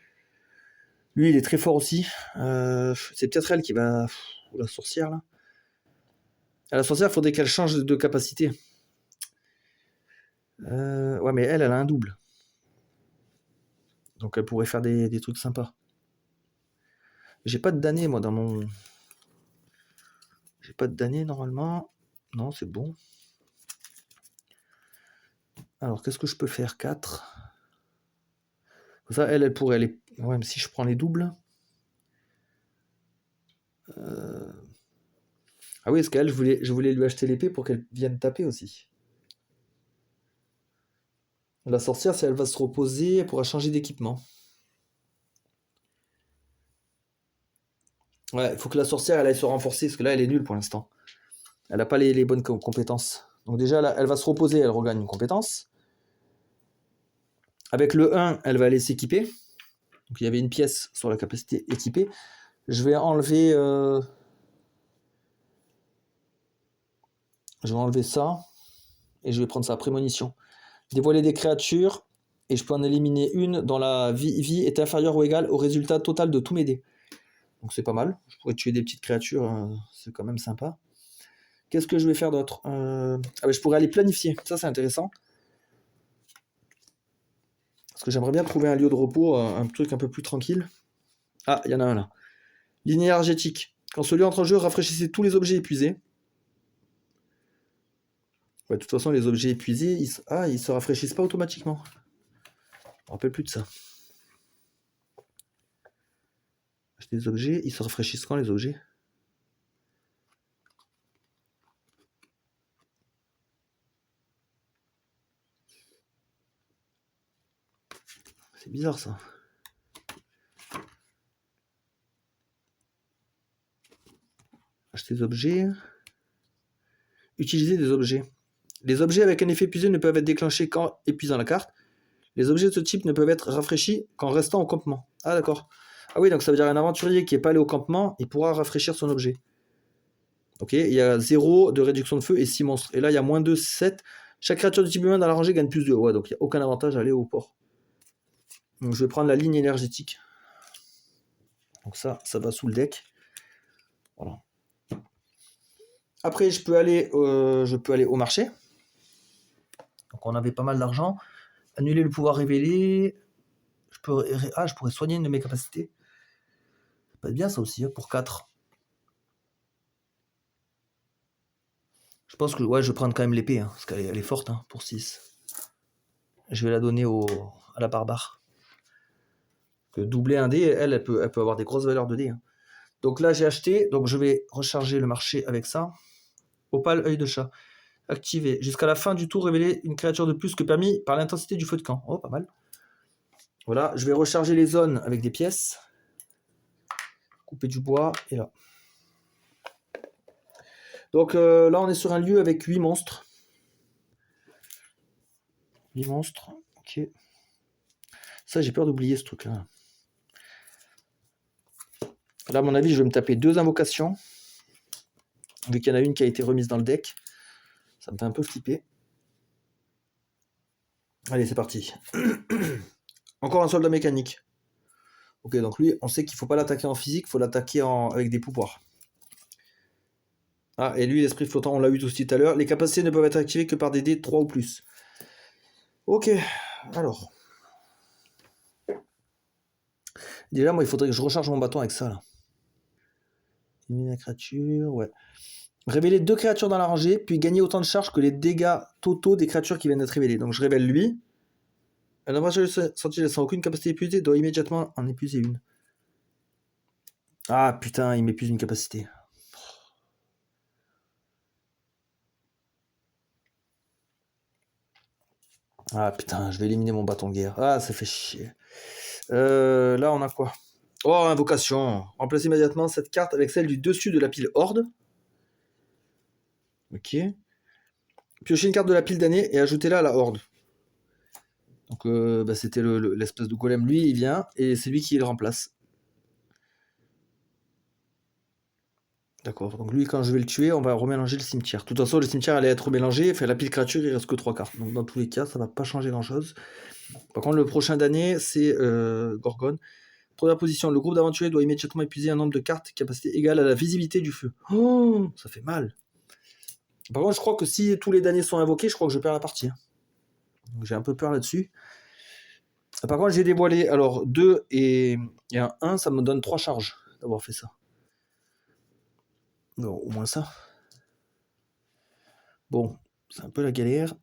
Speaker 1: Lui, il est très fort aussi. C'est peut-être elle qui va... la sorcière, là. La sorcière, il faudrait qu'elle change de capacité. Ouais, mais elle a un double. Donc elle pourrait faire des trucs sympas. J'ai pas de damné, moi, dans mon... J'ai pas de damné, normalement. Non, c'est bon. Alors, qu'est-ce que je peux faire? 4. Ça, elle pourrait aller... Ouais, mais si je prends les doubles... Ah oui, parce qu'elle, je voulais lui acheter l'épée pour qu'elle vienne taper aussi. La sorcière, si elle va se reposer, elle pourra changer d'équipement. Ouais, il faut que la sorcière, elle aille se renforcer, parce que là, elle est nulle pour l'instant. Elle n'a pas les bonnes compétences. Donc déjà, là, elle va se reposer, elle regagne une compétence. Avec le 1, elle va aller s'équiper. Donc il y avait une pièce sur la capacité équipée. Je vais enlever... Je vais enlever ça. Et je vais prendre sa prémonition. Dévoiler des créatures. Et je peux en éliminer une dont la vie est inférieure ou égale au résultat total de tous mes dés. Donc c'est pas mal. Je pourrais tuer des petites créatures. C'est quand même sympa. Qu'est-ce que je vais faire d'autre? Je pourrais aller planifier. Ça, c'est intéressant. Parce que j'aimerais bien trouver un lieu de repos, un truc un peu plus tranquille. Ah, il y en a un là. Ligne énergétique. Quand celui entre en jeu, rafraîchissez tous les objets épuisés. Ouais, de toute façon, les objets épuisés, ils se rafraîchissent pas automatiquement. Je me rappelle plus de ça. Acheter des objets, ils se rafraîchissent quand les objets? C'est bizarre ça. ces objets. Utiliser des objets. Les objets avec un effet épuisé ne peuvent être déclenchés qu'en épuisant la carte. Les objets de ce type ne peuvent être rafraîchis qu'en restant au campement. Ah d'accord. Ah oui, donc ça veut dire un aventurier qui n'est pas allé au campement, il pourra rafraîchir son objet. Ok, il y a 0 de réduction de feu et 6 monstres. Et là, il y a moins 2, 7. Chaque créature du type humain dans la rangée gagne plus 2. Ouais, donc il n'y a aucun avantage à aller au port. Donc je vais prendre la ligne énergétique. Donc ça va sous le deck. Voilà. Après, je peux aller au marché. Donc on avait pas mal d'argent. Annuler le pouvoir révélé. Je pourrais soigner une de mes capacités. Ça peut être bien ça aussi, hein, pour 4. Je pense que ouais, je vais prendre quand même l'épée, hein, parce qu'elle est forte, hein, pour 6. Je vais la donner à la barbare. Que doubler un dé, elle peut avoir des grosses valeurs de dés. Hein. Donc là, j'ai acheté. Donc je vais recharger le marché avec ça. Opale, œil de chat. Activé. Jusqu'à la fin du tour, révéler une créature de plus que permis par l'intensité du feu de camp. Oh, pas mal. Voilà, je vais recharger les zones avec des pièces. Couper du bois, et là. Donc là, on est sur un lieu avec 8 monstres. 8 monstres, ok. Ça, j'ai peur d'oublier ce truc-là. Là, à mon avis, je vais me taper 2 invocations. Vu qu'il y en a une qui a été remise dans le deck. Ça me fait un peu flipper. Allez, c'est parti. Encore un soldat mécanique. Ok, donc lui, on sait qu'il ne faut pas l'attaquer en physique, il faut l'attaquer avec des pouvoirs. Ah, et lui, l'esprit flottant, on l'a eu aussi tout à l'heure. Les capacités ne peuvent être activées que par des dés 3 ou plus. Ok, alors. Déjà, moi, il faudrait que je recharge mon bâton avec ça, là. Éliminer la créature, ouais. Révéler 2 créatures dans la rangée, puis gagner autant de charge que les dégâts totaux des créatures qui viennent d'être révélées. Donc je révèle lui. Un avantage sentinelle sans aucune capacité épuisée doit immédiatement en épuiser une. Ah putain, il m'épuise une capacité. Ah putain, je vais éliminer mon bâton de guerre. Ah, ça fait chier. Là, on a quoi? Oh, invocation. Remplacez immédiatement cette carte avec celle du dessus de la pile horde. Ok. Piochez une carte de la pile d'année et ajoutez-la à la horde. Donc, c'était l'espèce de golem. Lui, il vient et c'est lui qui le remplace. D'accord. Donc, lui, quand je vais le tuer, on va remélanger le cimetière. De toute façon, le cimetière allait être remélangé. Fait la pile créature, il reste que 3 cartes. Donc, dans tous les cas, ça va pas changer grand-chose. Par contre, le prochain d'année, c'est Gorgone. Première position, le groupe d'aventuriers doit immédiatement épuiser un nombre de cartes capacité égale à la visibilité du feu. Oh, ça fait mal. Par contre, je crois que si tous les damnés sont invoqués, je crois que je perds la partie. Donc, j'ai un peu peur là-dessus. Par contre, j'ai dévoilé alors 2 et un 1, ça me donne 3 charges d'avoir fait ça. Non, au moins ça. Bon, c'est un peu la galère.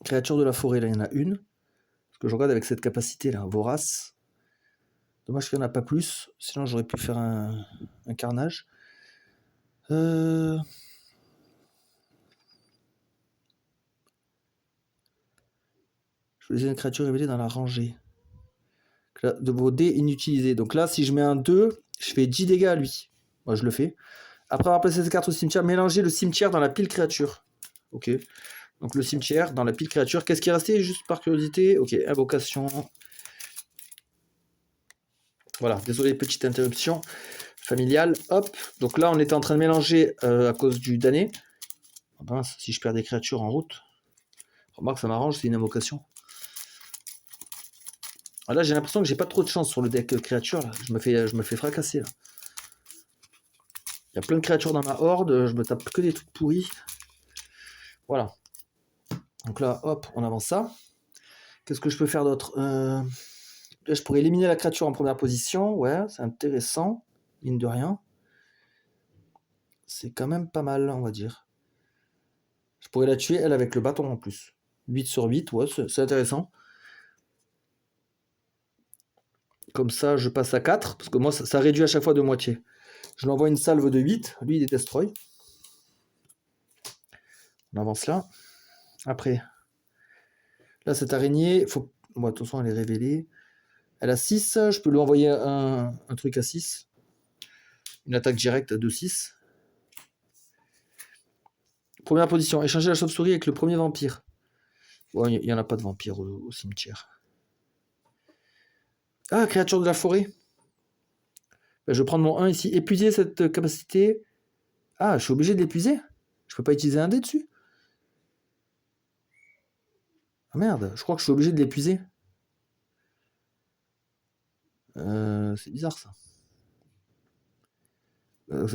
Speaker 1: Créature de la forêt, là, il y en a une. Parce que je regarde avec cette capacité là, vorace. Dommage qu'il n'y en a pas plus, sinon j'aurais pu faire un carnage. Choisissez une créature révélée dans la rangée. De vos dés inutilisés. Donc là, si je mets un 2, je fais 10 dégâts à lui. Moi, je le fais. Après avoir placé cette carte au cimetière, mélangez le cimetière dans la pile créature. Ok. Donc le cimetière dans la pile créature. Qu'est-ce qui est resté juste par curiosité? Ok, invocation. Voilà, désolé, petite interruption familiale. Hop. Donc là, on était en train de mélanger à cause du damné. Oh mince, si je perds des créatures en route. Remarque, ça m'arrange, c'est une invocation. Ah là, j'ai l'impression que j'ai pas trop de chance sur le deck créature. Là. Je me fais fracasser. Là. Il y a plein de créatures dans ma horde. Je me tape que des trucs pourris. Voilà. Donc là, hop, on avance ça. Qu'est-ce que je peux faire d'autre? Là, je pourrais éliminer la créature en première position. Ouais, c'est intéressant. Mine de rien. C'est quand même pas mal, on va dire. Je pourrais la tuer, elle, avec le bâton en plus. 8 sur 8, ouais, c'est intéressant. Comme ça, je passe à 4, parce que moi, ça réduit à chaque fois de moitié. Je lui envoie une salve de 8, lui, il est destroy. On avance là. Après, là, cette araignée, faut... Bon, de toute façon, elle est révélée. Elle a 6, je peux lui envoyer un truc à 6. Une attaque directe à 2-6. Première position, échanger la chauve-souris avec le premier vampire. Bon, il n'y en a pas de vampire au cimetière. Ah, créature de la forêt. Ben, je vais prendre mon 1 ici. Épuiser cette capacité. Ah, je suis obligé de l'épuiser. Je peux pas utiliser un dé dessus. Ah merde, je crois que je suis obligé de l'épuiser. C'est bizarre ça.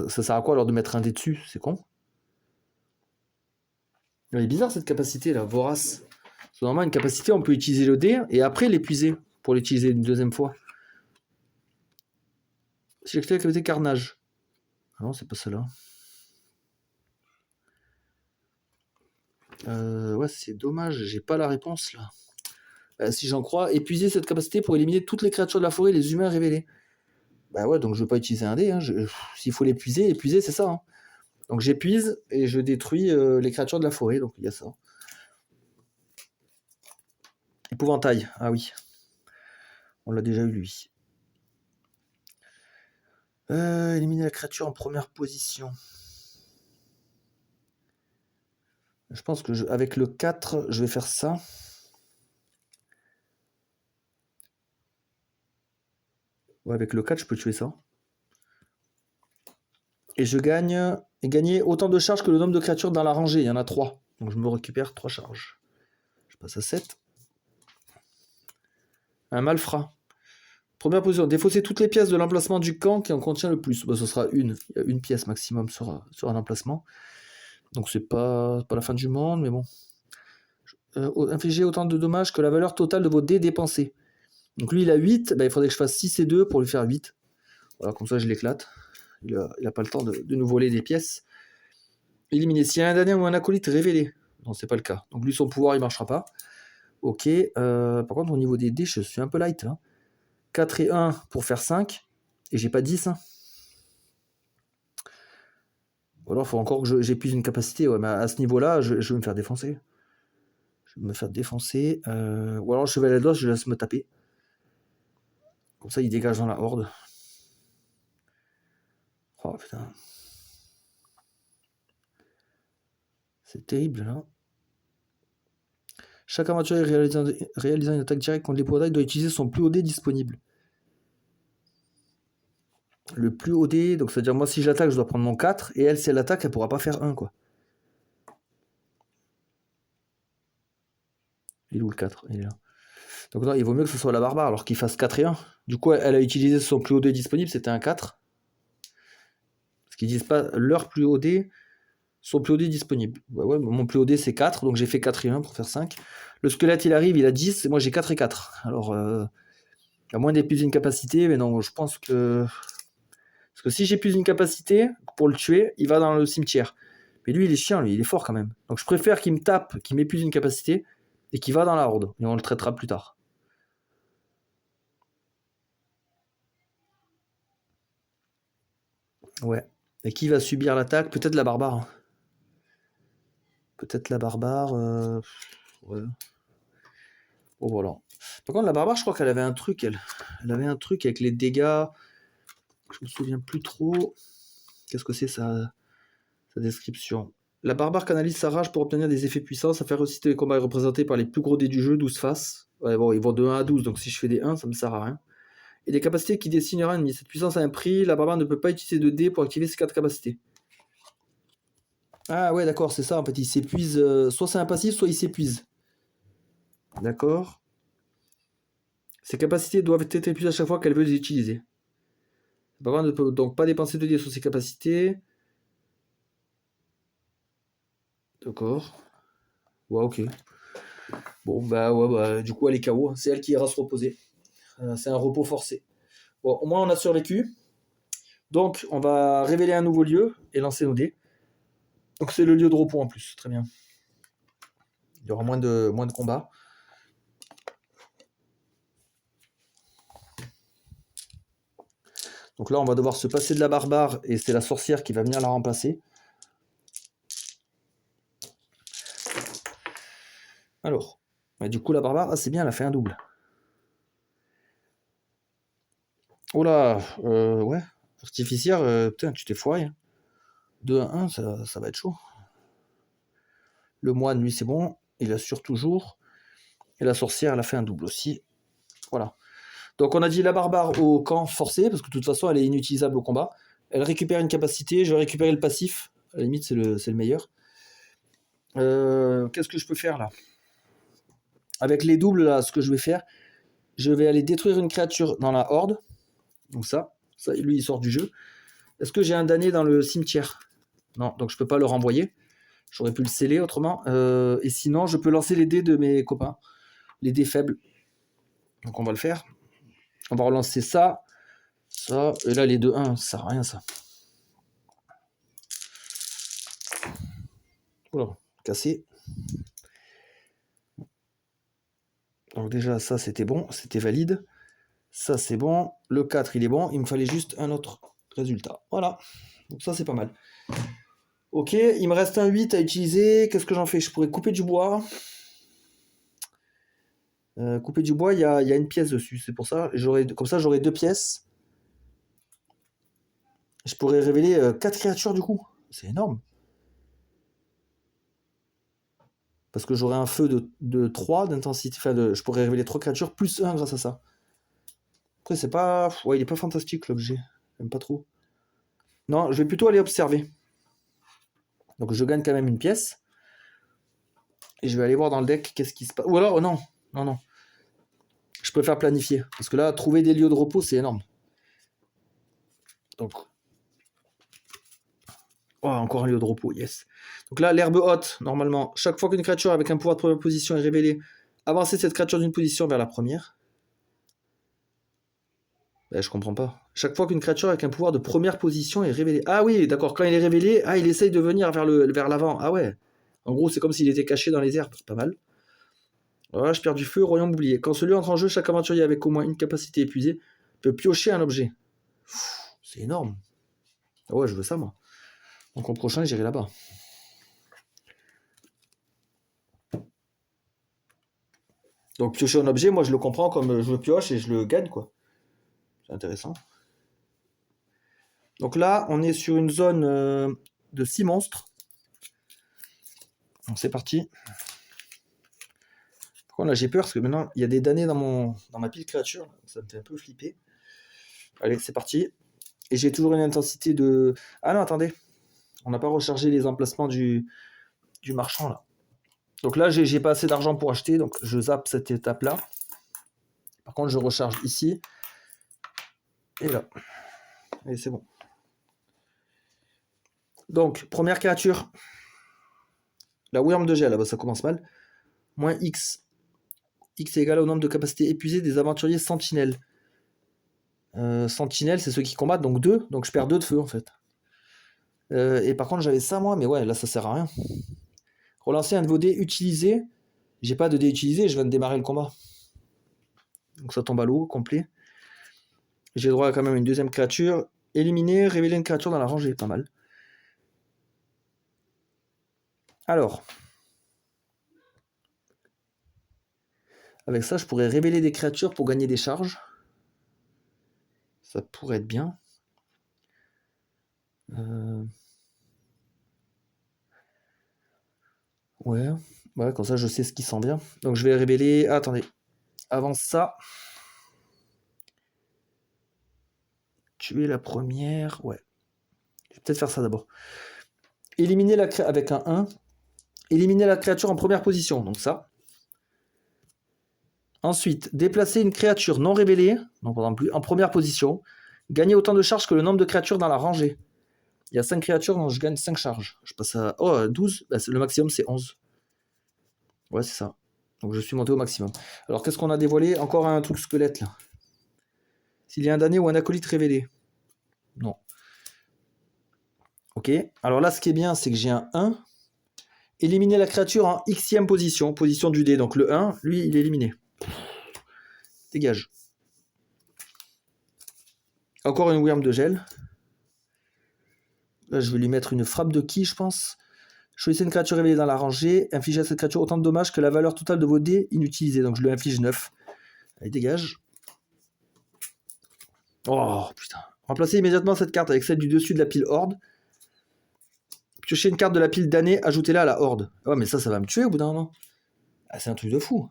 Speaker 1: Ça sert à quoi alors de mettre un dé dessus? C'est con. Elle est bizarre cette capacité là, vorace. C'est normalement une capacité, on peut utiliser le dé et après l'épuiser pour l'utiliser une deuxième fois. Sélectionner la capacité carnage. Ah non, c'est pas celle-là. Ouais, c'est dommage, j'ai pas la réponse là. Si j'en crois, épuiser cette capacité pour éliminer toutes les créatures de la forêt et les humains révélés. Bah ouais, donc je vais pas utiliser un dé. Hein. S'il faut l'épuiser, épuiser, c'est ça. Hein. Donc j'épuise et je détruis les créatures de la forêt. Donc il y a ça. Épouvantail. Ah oui. On l'a déjà eu lui. Éliminer la créature en première position. Je pense que avec le 4, je vais faire ça. Ouais, avec le 4, je peux tuer ça. Et je gagne et gagner autant de charges que le nombre de créatures dans la rangée. Il y en a 3. Donc je me récupère 3 charges. Je passe à 7. Un malfrat. Première position. Défausser toutes les pièces de l'emplacement du camp qui en contient le plus. Bah, ce sera une. Il y a une pièce maximum sur un emplacement. Donc c'est pas la fin du monde, mais bon. Infliger autant de dommages que la valeur totale de vos dés dépensés. Donc lui il a 8, bah, il faudrait que je fasse 6 et 2 pour lui faire 8. Voilà, comme ça je l'éclate. Il a pas le temps de nous voler des pièces. Éliminer. S'il y a un dernier ou un acolyte révélé. Non, c'est pas le cas. Donc lui son pouvoir il marchera pas. Ok. Par contre au niveau des dés, je suis un peu light. Hein. 4 et 1 pour faire 5. Et j'ai pas 10. Hein. Ou alors il faut encore que j'épuise une capacité. Ouais, mais à ce niveau-là, je vais me faire défoncer. Je vais me faire défoncer. Ou alors chevalier d'os, je laisse me taper. Comme ça, il dégage dans la horde. Oh putain. C'est terrible, là. Chaque aventurier réalisant une attaque directe contre l'épouvantail doit utiliser son plus haut dé disponible. Le plus haut dé, donc c'est-à-dire moi si j'attaque, je dois prendre mon 4, et elle, si elle attaque, elle pourra pas faire 1, quoi. Il est où le 4 ? Il est là. Donc non, il vaut mieux que ce soit la barbare, alors qu'il fasse 4 et 1. Du coup, elle a utilisé son plus haut dé disponible, c'était un 4. Parce qu'ils disent pas leur plus haut dé, son plus haut dé disponible. Ouais, mon plus haut dé c'est 4, donc j'ai fait 4 et 1 pour faire 5. Le squelette il arrive, il a 10, et moi j'ai 4 et 4. Alors, à moins d'épuiser une capacité, mais non, je pense que... Parce que si j'épuise une capacité, pour le tuer, il va dans le cimetière. Mais lui, il est chiant, lui, il est fort quand même. Donc je préfère qu'il me tape, qu'il m'épuise une capacité, et qu'il va dans la horde. Et on le traitera plus tard. Ouais. Et qui va subir l'attaque ? Peut-être la barbare. Hein. Peut-être la barbare. Ouais. Bon, voilà. Par contre, la barbare, je crois qu'elle avait un truc, elle. Elle avait un truc avec les dégâts. Je me souviens plus trop. Qu'est-ce que c'est sa description ? La barbare canalise sa rage pour obtenir des effets puissants. Ça fait ressusciter les combats représentés par les plus gros dés du jeu, 12 faces. Ouais, bon, ils vont de 1 à 12, donc si je fais des 1, ça me sert à rien. Et des capacités qui dessinent un ennemi. Cette puissance a un prix. La barbare ne peut pas utiliser de dés pour activer ces 4 capacités. Ah ouais, d'accord, c'est ça. En fait, il s'épuise. Soit c'est un passif, soit il s'épuise. D'accord. Ces capacités doivent être épuisées à chaque fois qu'elle veut les utiliser. La barbare ne peut donc pas dépenser de dés sur ses capacités. D'accord. Ouais, ok. Bon, bah, du coup, elle est KO. C'est elle qui ira se reposer. C'est un repos forcé. Bon, au moins, on a survécu. Donc, on va révéler un nouveau lieu et lancer nos dés. Donc, c'est le lieu de repos en plus. Très bien. Il y aura moins de combats. Donc là, on va devoir se passer de la barbare et c'est la sorcière qui va venir la remplacer. Alors, du coup, la barbare, c'est bien, elle a fait un double. Oh là, ouais. Artificière, putain, tu t'es foiré. Hein. 2 à 1, ça va être chaud. Le moine, lui, c'est bon. Il assure toujours. Et la sorcière, elle a fait un double aussi. Voilà. Donc on a dit la barbare au camp forcé, parce que de toute façon, elle est inutilisable au combat. Elle récupère une capacité. Je vais récupérer le passif. À la limite, c'est le meilleur. Qu'est-ce que je peux faire là? Avec les doubles, là, ce que je vais faire, je vais aller détruire une créature dans la horde. Donc ça, lui, il sort du jeu. Est-ce que j'ai un damné dans le cimetière? Non, donc je peux pas le renvoyer. J'aurais pu le sceller autrement. Et sinon, je peux lancer les dés de mes copains. Les dés faibles. Donc on va le faire. On va relancer ça. Ça. Et là, les 2-1, ça sert à rien, ça. Oula, cassé. Donc déjà, ça, c'était bon. C'était valide. Ça, c'est bon. Le 4, il est bon. Il me fallait juste un autre résultat. Voilà. Donc ça, c'est pas mal. Ok, il me reste un 8 à utiliser. Qu'est-ce que j'en fais? Je pourrais couper du bois. Couper du bois, il y a une pièce dessus. C'est pour ça. Comme ça, j'aurai 2 pièces. Je pourrais révéler 4 créatures du coup. C'est énorme. Parce que j'aurai un feu de 3 d'intensité. Enfin, je pourrais révéler 3 créatures plus 1 grâce à ça. Après, c'est pas. Ouais, il est pas fantastique l'objet. J'aime pas trop. Non, je vais plutôt aller observer. Donc je gagne quand même une pièce. Et je vais aller voir dans le deck qu'est-ce qui se passe. Ou alors, oh non. Non. Je préfère planifier. Parce que là, trouver des lieux de repos, c'est énorme. Donc. Oh, encore un lieu de repos, yes. Donc là, l'herbe haute, normalement, chaque fois qu'une créature avec un pouvoir de première position est révélée, avancez cette créature d'une position vers la première. Ben, je comprends pas. Chaque fois qu'une créature avec un pouvoir de première position est révélée. Ah oui, d'accord, quand il est révélé, il essaye de venir vers l'avant. Ah ouais. En gros, c'est comme s'il était caché dans les herbes. Pas mal. Voilà, je perds du feu, royaume oublié. Quand celui entre en jeu, chaque aventurier avec au moins une capacité épuisée peut piocher un objet. C'est énorme. Ah ouais, je veux ça, moi. Donc au prochain, j'irai là-bas. Donc piocher un objet, moi je le comprends comme je le pioche et je le gagne, quoi. C'est intéressant. Donc là, on est sur une zone de 6 monstres. Donc c'est parti. Par contre là j'ai peur parce que maintenant il y a des damnés dans ma pile créature. Ça me fait un peu flipper. Allez, c'est parti. Et j'ai toujours une intensité de... Ah non, attendez. On n'a pas rechargé les emplacements du marchand là. Donc là, j'ai pas assez d'argent pour acheter, donc je zappe cette étape-là. Par contre, je recharge ici. Et là. Et c'est bon. Donc, première créature. La Wyrm de gel, là-bas, ça commence mal. Moins X. X est égal au nombre de capacités épuisées des aventuriers sentinelles. Sentinelles, c'est ceux qui combattent, donc 2. Donc je perds 2 de feu, en fait. Et par contre, j'avais ça, moi, mais ouais, là, ça sert à rien. Relancer un de vos dés utilisé. J'ai pas de dés utilisé, je viens de démarrer le combat. Donc ça tombe à l'eau, complet. J'ai droit à quand même une deuxième créature. Éliminer, révéler une créature dans la rangée, pas mal. Alors. Avec ça, je pourrais révéler des créatures pour gagner des charges. Ça pourrait être bien. Ouais, comme ça je sais ce qui sent bien. Donc je vais révéler... Ah, attendez. Avant ça... Tuer la première... Ouais. Je vais peut-être faire ça d'abord. Éliminer la créature avec un 1. Éliminer la créature en première position. Donc ça. Ensuite, déplacer une créature non révélée. Donc par exemple, en première position. Gagner autant de charges que le nombre de créatures dans la rangée. Il y a 5 créatures, donc je gagne 5 charges. Je passe à... Oh, 12. Bah, le maximum, c'est 11. Ouais, c'est ça. Donc je suis monté au maximum. Alors qu'est-ce qu'on a dévoilé? Encore un truc squelette là. S'il y a un damné ou un acolyte révélé. Non. Ok. Alors là, ce qui est bien, c'est que j'ai un 1. Éliminer la créature en xème position. Position du dé. Donc le 1, lui, il est éliminé. Dégage. Encore une Wyrm de gel. Là, je vais lui mettre une frappe de ki, je pense. Choisissez une créature révélée dans la rangée. Infligez à cette créature autant de dommages que la valeur totale de vos dés inutilisés. Donc je lui inflige 9. Allez, dégage. Oh putain. Remplacez immédiatement cette carte avec celle du dessus de la pile horde. Piochez une carte de la pile damnée, ajoutez-la à la horde. Ouais, mais ça va me tuer au bout d'un moment. Ah, c'est un truc de fou.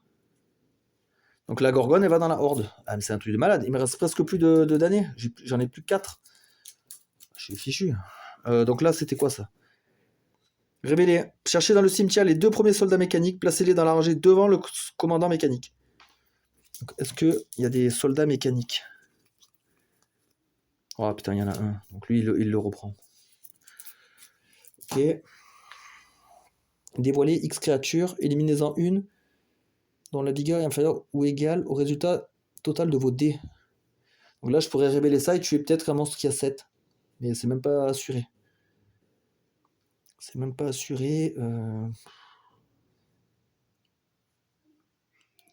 Speaker 1: Donc la gorgone, elle va dans la horde. Ah, mais c'est un truc de malade. Il me reste presque plus de damnés. J'en ai plus que 4. Je suis fichu. Donc là, c'était quoi ça? Révélez. Cherchez dans le cimetière les 2 premiers soldats mécaniques. Placez-les dans la rangée devant le commandant mécanique. Est-ce qu'il y a des soldats mécaniques? Oh putain, il y en a un. Donc lui, il le reprend. Ok. Dévoilez X créatures. Éliminez-en une dont la vigueur est inférieure ou égale au résultat total de vos dés. Donc là, je pourrais révéler ça et tuer peut-être un monstre qui a 7. Mais c'est même pas assuré. C'est même pas assuré.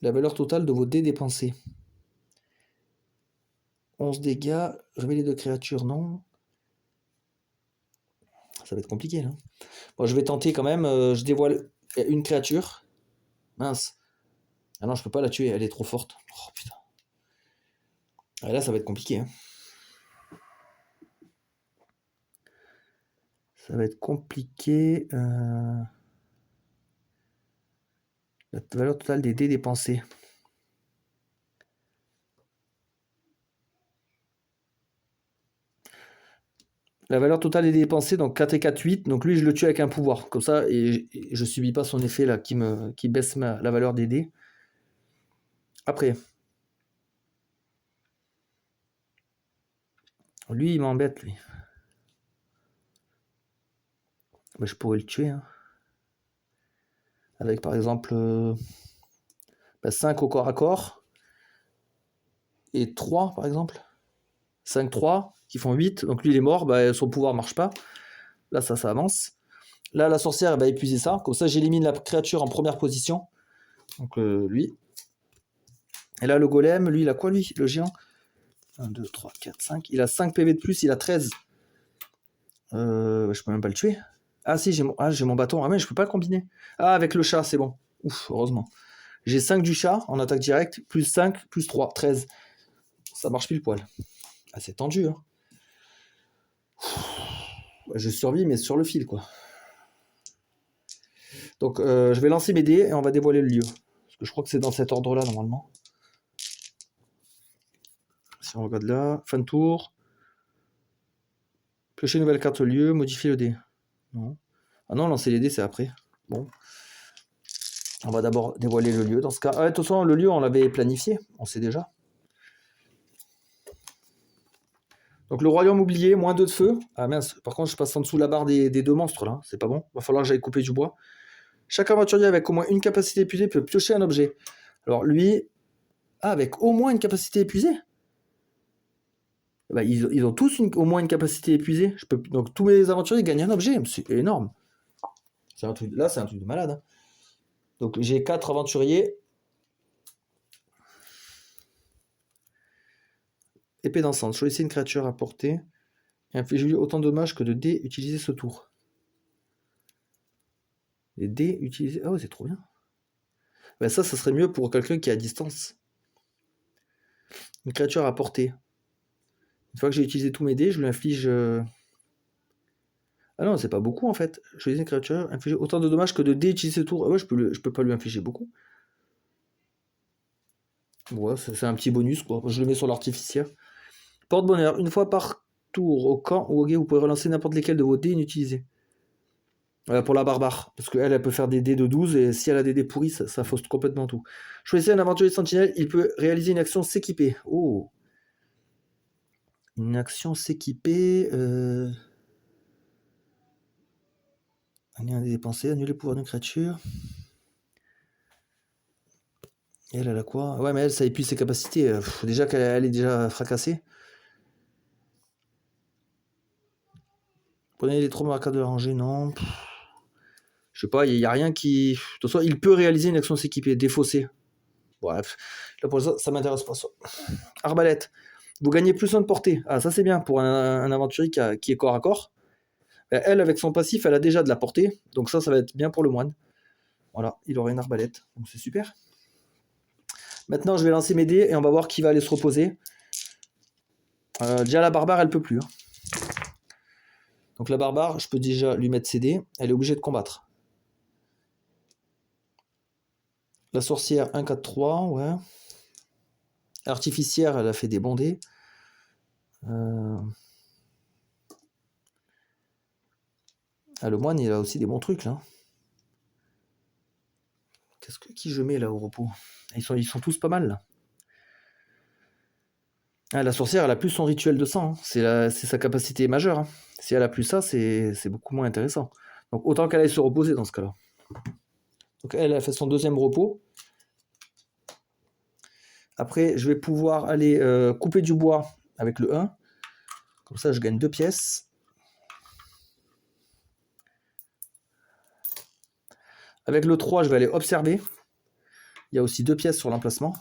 Speaker 1: La valeur totale de vos dés dépensés. 11 dégâts. Révéler de créatures, non. Ça va être compliqué, là. Bon, je vais tenter quand même. Je dévoile une créature. Mince. Ah non, je peux pas la tuer. Elle est trop forte. Oh putain. Ah, là, ça va être compliqué. Hein. Ça va être compliqué. La valeur totale des dés dépensés. La valeur totale des dépensés, donc 4 et 4, 8. Donc lui, je le tue avec un pouvoir. Comme ça, et je subis pas son effet là qui baisse la valeur des dés. Après. Lui, il m'embête, lui. Mais je pourrais le tuer. Hein. Avec, par exemple, 5 au corps à corps. Et 3, par exemple. 5, 3, qui font 8. Donc lui, il est mort. Son pouvoir marche pas. Là, ça avance. Là, la sorcière, elle va épuiser ça. Comme ça, j'élimine la créature en première position. Donc lui. Et là, le golem, lui, il a quoi, lui? Le géant 1, 2, 3, 4, 5. Il a 5 PV de plus, il a 13. Je peux même pas le tuer. Ah si, j'ai mon bâton. Ah mais je peux pas combiner. Ah, avec le chat, c'est bon. Ouf, heureusement. J'ai 5 du chat en attaque directe, plus 5, plus 3, 13. Ça marche pile poil. Ah, c'est tendu, hein. Je survis, mais sur le fil, quoi. Donc, je vais lancer mes dés et on va dévoiler le lieu. Parce que je crois que c'est dans cet ordre-là, normalement. Si on regarde là, fin de tour. Piocher une nouvelle carte au lieu, modifier le dé. Non. Ah non, lancer les dés, c'est après. Bon. On va d'abord dévoiler le lieu dans ce cas. Ah, de toute façon, le lieu, on l'avait planifié. On sait déjà. Donc le royaume oublié, moins 2 de feu. Ah mince, par contre, je passe en dessous la barre des 2 monstres, là. C'est pas bon. Va falloir que j'aille couper du bois. Chaque aventurier avec au moins une capacité épuisée peut piocher un objet. Alors lui... Ah, avec au moins une capacité épuisée? Ils ont tous au moins une capacité épuisée. Donc tous mes aventuriers gagnent un objet. C'est énorme. Là, c'est un truc de malade. Hein. Donc j'ai 4 aventuriers. Épée dansante. Choisissez une créature à portée. Et infligez-lui autant de dommages que de dés utilisés ce tour. Les dés utilisés... Ah ouais, c'est trop bien. Ça serait mieux pour quelqu'un qui est à distance. Une créature à portée. Une fois que j'ai utilisé tous mes dés, je lui inflige... Ah non, c'est pas beaucoup en fait. Choisissez une créature, infliger autant de dommages que de dés utilisés ce tour. Ah ouais, je peux pas lui infliger beaucoup. Ouais, c'est un petit bonus quoi. Je le mets sur l'artificière. Porte-bonheur. Une fois par tour au camp ou au guet, vous pouvez relancer n'importe lesquels de vos dés inutilisés. Pour la barbare. Parce qu'elle peut faire des dés de 12 et si elle a des dés pourris, ça fausse complètement tout. Choisissez un aventurier sentinelle, il peut réaliser une action s'équiper. Oh. Une action s'équiper. Annuler un dé dépensé, annuler le pouvoir d'une créature. Et elle a quoi? Ouais, mais elle, ça épuise ses capacités. Déjà qu'elle est déjà fracassée. Prenez les 3 marqueurs de la rangée, non. Je sais pas, il n'y a rien qui... De toute façon, il peut réaliser une action s'équiper, défausser. Bref, là pour ça m'intéresse pas ça. Arbalète. Vous gagnez plus 1 de portée. Ah, ça c'est bien pour un aventurier qui est corps à corps. Elle, avec son passif, elle a déjà de la portée. Donc ça va être bien pour le moine. Voilà, il aurait une arbalète. Donc c'est super. Maintenant, je vais lancer mes dés et on va voir qui va aller se reposer. Déjà la barbare elle peut plus. Hein. Donc la barbare, je peux déjà lui mettre CD, elle est obligée de combattre. La sorcière 1, 4, 3, ouais. Artificière, elle a fait des bondés. Ah, le moine, il a aussi des bons trucs là. Qui je mets là au repos? Ils sont tous pas mal là. Ah, la sorcière, elle a plus son rituel de sang. Hein. C'est sa capacité majeure. Hein. Si elle a plus ça, c'est beaucoup moins intéressant. Donc autant qu'elle aille se reposer dans ce cas-là. Donc elle a fait son deuxième repos. Après, je vais pouvoir aller couper du bois avec le 1. Comme ça, je gagne 2 pièces. Avec le 3, je vais aller observer. Il y a aussi 2 pièces sur l'emplacement.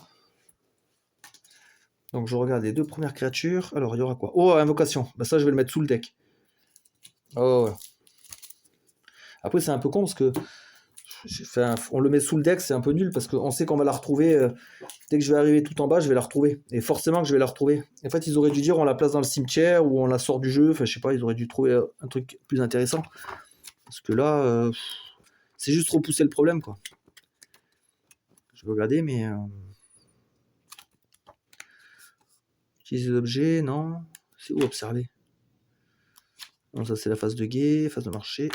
Speaker 1: Donc je regarde les 2 premières créatures. Alors, il y aura quoi? Oh, invocation. Bah ça, je vais le mettre sous le deck. Oh, ouais. Après, c'est un peu con parce que on le met sous le deck, c'est un peu nul parce qu'on sait qu'on va la retrouver. Dès que je vais arriver tout en bas, je vais la retrouver. Et forcément que je vais la retrouver. En fait, ils auraient dû dire on la place dans le cimetière ou on la sort du jeu. Enfin, je sais pas, ils auraient dû trouver un truc plus intéressant. Parce que là, c'est juste repousser le problème, quoi. Je vais regarder, mais... Utiliser des objets, non. C'est où observer? Non, ça c'est la phase de guet, phase de marché.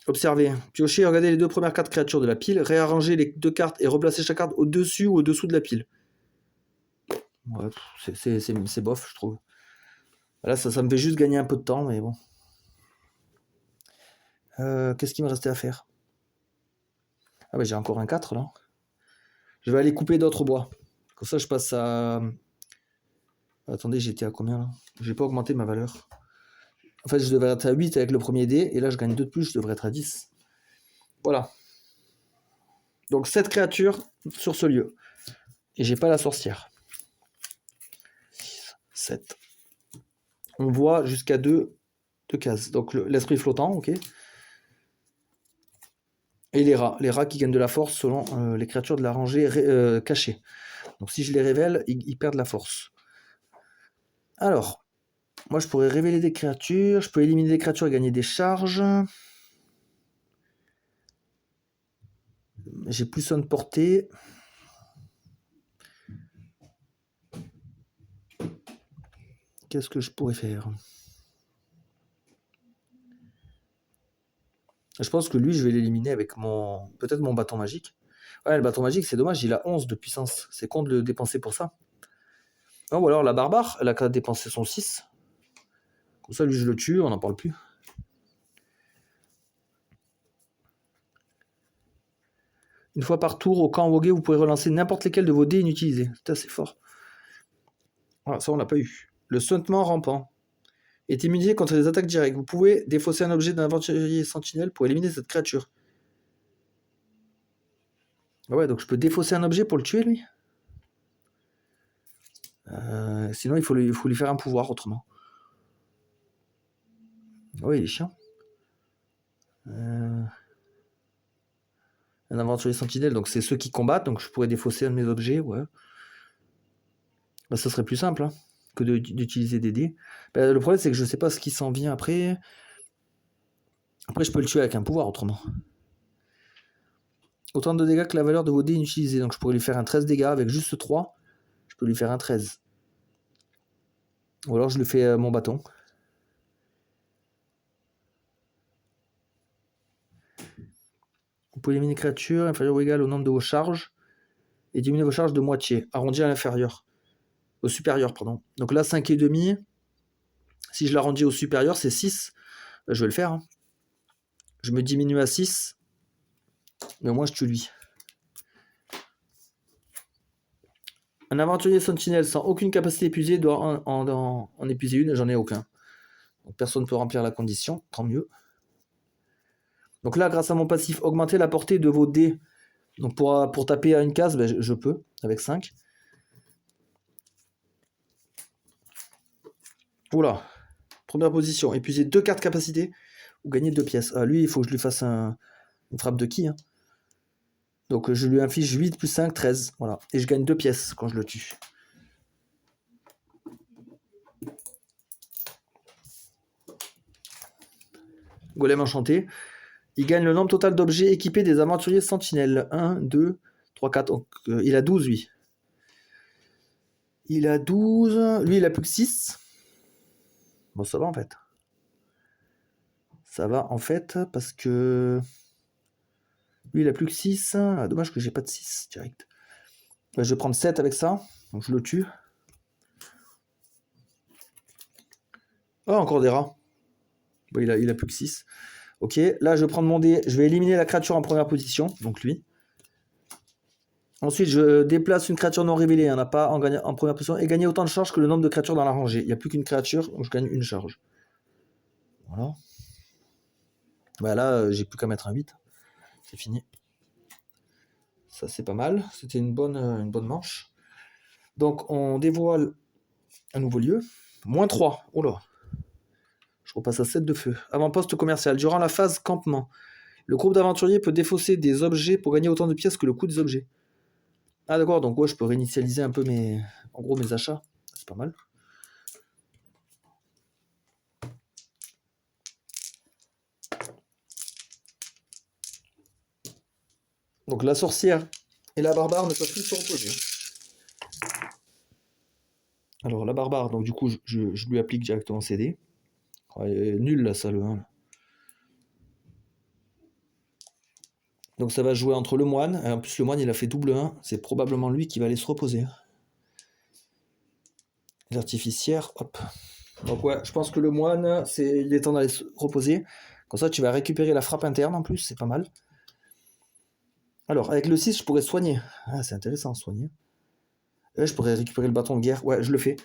Speaker 1: Observer. Piocher et regarder les 2 premières cartes créatures de la pile. Réarranger les 2 cartes et replacer chaque carte au-dessus ou au-dessous de la pile. Ouais, c'est bof, je trouve. Là, ça me fait juste gagner un peu de temps, mais bon. Qu'est-ce qu'il me restait à faire? Ah bah j'ai encore un 4 là. Je vais aller couper d'autres bois. Comme ça, je passe à... Attendez, j'étais à combien là? J'ai pas augmenté ma valeur. En fait, je devrais être à 8 avec le premier dé, et là, je gagne 2 de plus, je devrais être à 10. Voilà. Donc, 7 créatures sur ce lieu. Et j'ai pas la sorcière. 6, 7. On voit jusqu'à 2 cases. Donc, l'esprit flottant, ok. Et les rats qui gagnent de la force selon les créatures de la rangée cachée. Donc, si je les révèle, ils perdent la force. Alors, moi, je pourrais révéler des créatures, je peux éliminer des créatures et gagner des charges. J'ai plus un de portée. Qu'est-ce que je pourrais faire? Je pense que lui, je vais l'éliminer avec peut-être mon bâton magique. Ouais, le bâton magique, c'est dommage, il a 11 de puissance. C'est con de le dépenser pour ça. Non, ou alors la barbare, elle a qu'à dépenser son 6. Comme ça, lui, je le tue, on n'en parle plus. Une fois par tour, au camp Wogué, vous pouvez relancer n'importe lesquels de vos dés inutilisés. C'est assez fort. Voilà, ça, on n'a pas eu. Le suintement rampant est immunisé contre les attaques directes. Vous pouvez défausser un objet d'un aventurier sentinelle pour éliminer cette créature. Ah ouais, donc je peux défausser un objet pour le tuer, lui. Sinon, il faut lui faire un pouvoir autrement. Ah ouais, il est chiant. Un aventurier sentinelle, donc c'est ceux qui combattent, donc je pourrais défausser un de mes objets, ouais. Bah, ça serait plus simple hein, que d'utiliser des dés. Bah, le problème, c'est que je sais pas ce qui s'en vient après. Après, je peux le tuer avec un pouvoir autrement. Autant de dégâts que la valeur de vos dés inutilisés. Donc je pourrais lui faire un 13 dégâts avec juste 3. Je peux lui faire un 13. Ou alors je lui fais mon bâton. Vous pouvez éliminer une créature inférieure ou égale au nombre de vos charges et diminuer vos charges de moitié. Arrondi à l'inférieur. Au supérieur, pardon. Donc là, 5,5. Si je l'arrondis au supérieur, c'est 6. Je vais le faire. Hein. Je me diminue à 6. Mais au moins, je tue lui. Un aventurier sentinelle sans aucune capacité épuisée doit en épuiser une. J'en ai aucun. Donc personne ne peut remplir la condition. Tant mieux. Donc là, grâce à mon passif, augmenter la portée de vos dés. Donc pour taper à une case, ben, je peux, avec 5. Voilà. Première position. Épuiser 2 cartes capacité ou gagner 2 pièces. Ah, lui, il faut que je lui fasse une frappe de ki. Hein. Donc je lui inflige 8 plus 5, 13. Voilà. Et je gagne 2 pièces quand je le tue. Golem enchanté. Il gagne le nombre total d'objets équipés des aventuriers sentinelles. 1, 2, 3, 4. Donc, il a 12, lui. Il a 12. Lui, il a plus que 6. Bon, ça va en fait. Ça va en fait parce que... Lui, il a plus que 6. Ah, dommage que j'ai pas de 6 direct. Je vais prendre 7 avec ça. Donc, je le tue. Oh, encore des rats. Bon, il a plus que 6. Ok, là, je vais prendre mon dé. Je vais éliminer la créature en première position. Donc, lui. Ensuite, je déplace une créature non révélée, un appât en première position, et gagner autant de charges que le nombre de créatures dans la rangée. Il n'y a plus qu'une créature, donc je gagne une charge. Voilà. Bah là, j'ai plus qu'à mettre un 8. C'est fini. Ça, c'est pas mal. C'était une bonne manche. Donc, on dévoile un nouveau lieu. Moins 3. Oh là. Je repasse à 7 de feu. Avant-poste commercial. Durant la phase campement, le groupe d'aventuriers peut défausser des objets pour gagner autant de pièces que le coût des objets. Ah d'accord, donc ouais, je peux réinitialiser un peu mes achats. C'est pas mal. Donc la sorcière et la barbare ne peuvent plus se reposer. Alors la barbare, donc du coup, je lui applique directement CD. Ouais, nul là, ça, le 1. Donc ça va jouer entre le moine. Et en plus, le moine, il a fait double 1. C'est probablement lui qui va aller se reposer. L'artificière, hop. Donc ouais, je pense que le moine, il est temps d'aller se reposer. Comme ça, tu vas récupérer la frappe interne en plus, c'est pas mal. Alors, avec le 6, je pourrais soigner. Ah, c'est intéressant, soigner. Et je pourrais récupérer le bâton de guerre. Ouais, je le fais.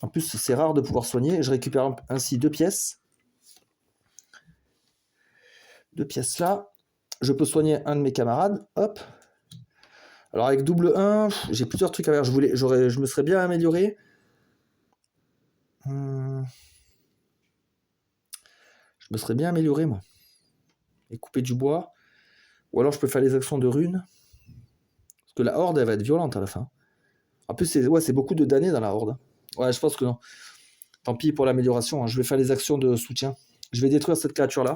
Speaker 1: En plus, c'est rare de pouvoir soigner. Je récupère ainsi 2 pièces. 2 pièces là. Je peux soigner un de mes camarades. Hop. Alors, avec double 1, j'ai plusieurs trucs à faire. Je me serais bien amélioré. Je me serais bien amélioré, moi. Et couper du bois. Ou alors, je peux faire les actions de runes. Parce que la horde, elle va être violente à la fin. En plus, c'est beaucoup de damnés dans la horde. Ouais, je pense que non. Tant pis pour l'amélioration. Hein. Je vais faire les actions de soutien. Je vais détruire cette créature-là.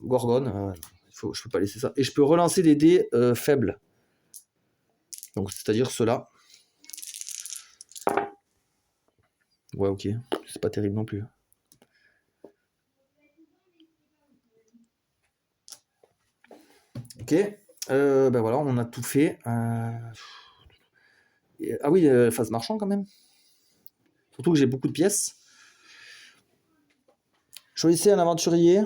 Speaker 1: Gorgone. Je peux pas laisser ça. Et je peux relancer des dés faibles. Donc, c'est-à-dire ceux-là. Ouais, ok. C'est pas terrible non plus. Ok. Ben voilà, on a tout fait. Ah oui, phase marchand quand même. Surtout que j'ai beaucoup de pièces. Choisissez un aventurier.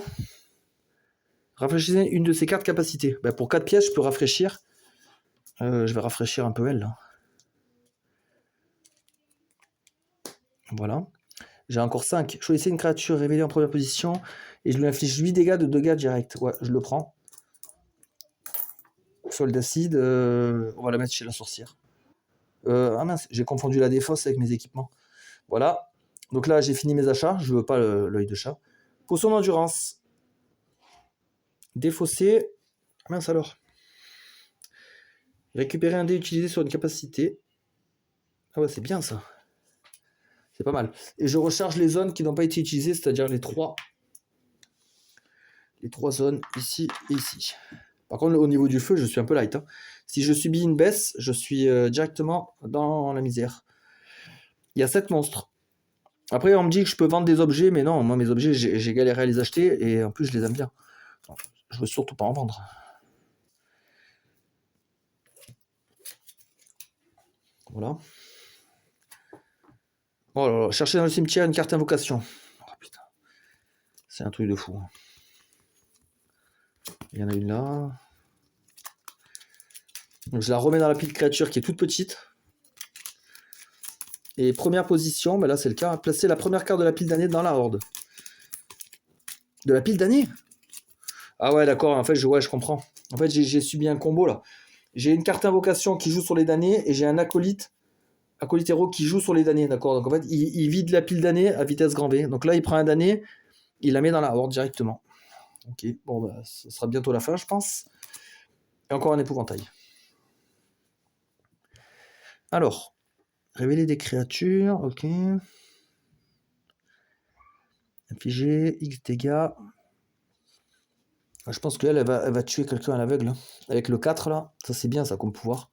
Speaker 1: Rafraîchissez une de ses cartes capacités. Ben, pour 4 pièces, je peux rafraîchir. Je vais rafraîchir un peu elle. Là. Voilà. J'ai encore 5. Choisissez une créature révélée en première position. Et je lui inflige 8 dégâts de dégâts direct. Ouais, je le prends. Sol d'acide. On va la mettre chez la sorcière. Ah mince, j'ai confondu la défausse avec mes équipements. Voilà. Donc là, j'ai fini mes achats. Je veux pas l'œil de chat. Potion d'endurance. Défausser. Mince alors. Récupérer un dé utilisé sur une capacité. Ah ouais, c'est bien ça. C'est pas mal. Et je recharge les zones qui n'ont pas été utilisées, c'est-à-dire les 3 zones ici et ici. Par contre, au niveau du feu, je suis un peu light. Hein. Si je subis une baisse, je suis directement dans la misère. Il y a 7 monstres. Après, on me dit que je peux vendre des objets, mais non, moi, mes objets, j'ai galéré à les acheter, et en plus, je les aime bien. Je veux surtout pas en vendre. Voilà. Oh là là, chercher dans le cimetière une carte invocation. Oh putain. C'est un truc de fou. Il y en a une là. Donc je la remets dans la pile créature qui est toute petite. Et première position, ben là c'est le cas, placer la première carte de la pile d'année dans la horde. De la pile d'année? Ah ouais d'accord, en fait je comprends. En fait j'ai subi un combo là. J'ai une carte invocation qui joue sur les damnés et j'ai un acolyte héros qui joue sur les damnés, d'accord. Donc en fait il vide la pile d'année à vitesse grand V. Donc là il prend un damné, il la met dans la horde directement. Ok, bon bah ce sera bientôt la fin je pense. Et encore un épouvantail. Alors, révéler des créatures, ok. Infliger X dégâts. Je pense qu'elle, elle va tuer quelqu'un à l'aveugle. Avec le 4 là, ça c'est bien ça comme pouvoir.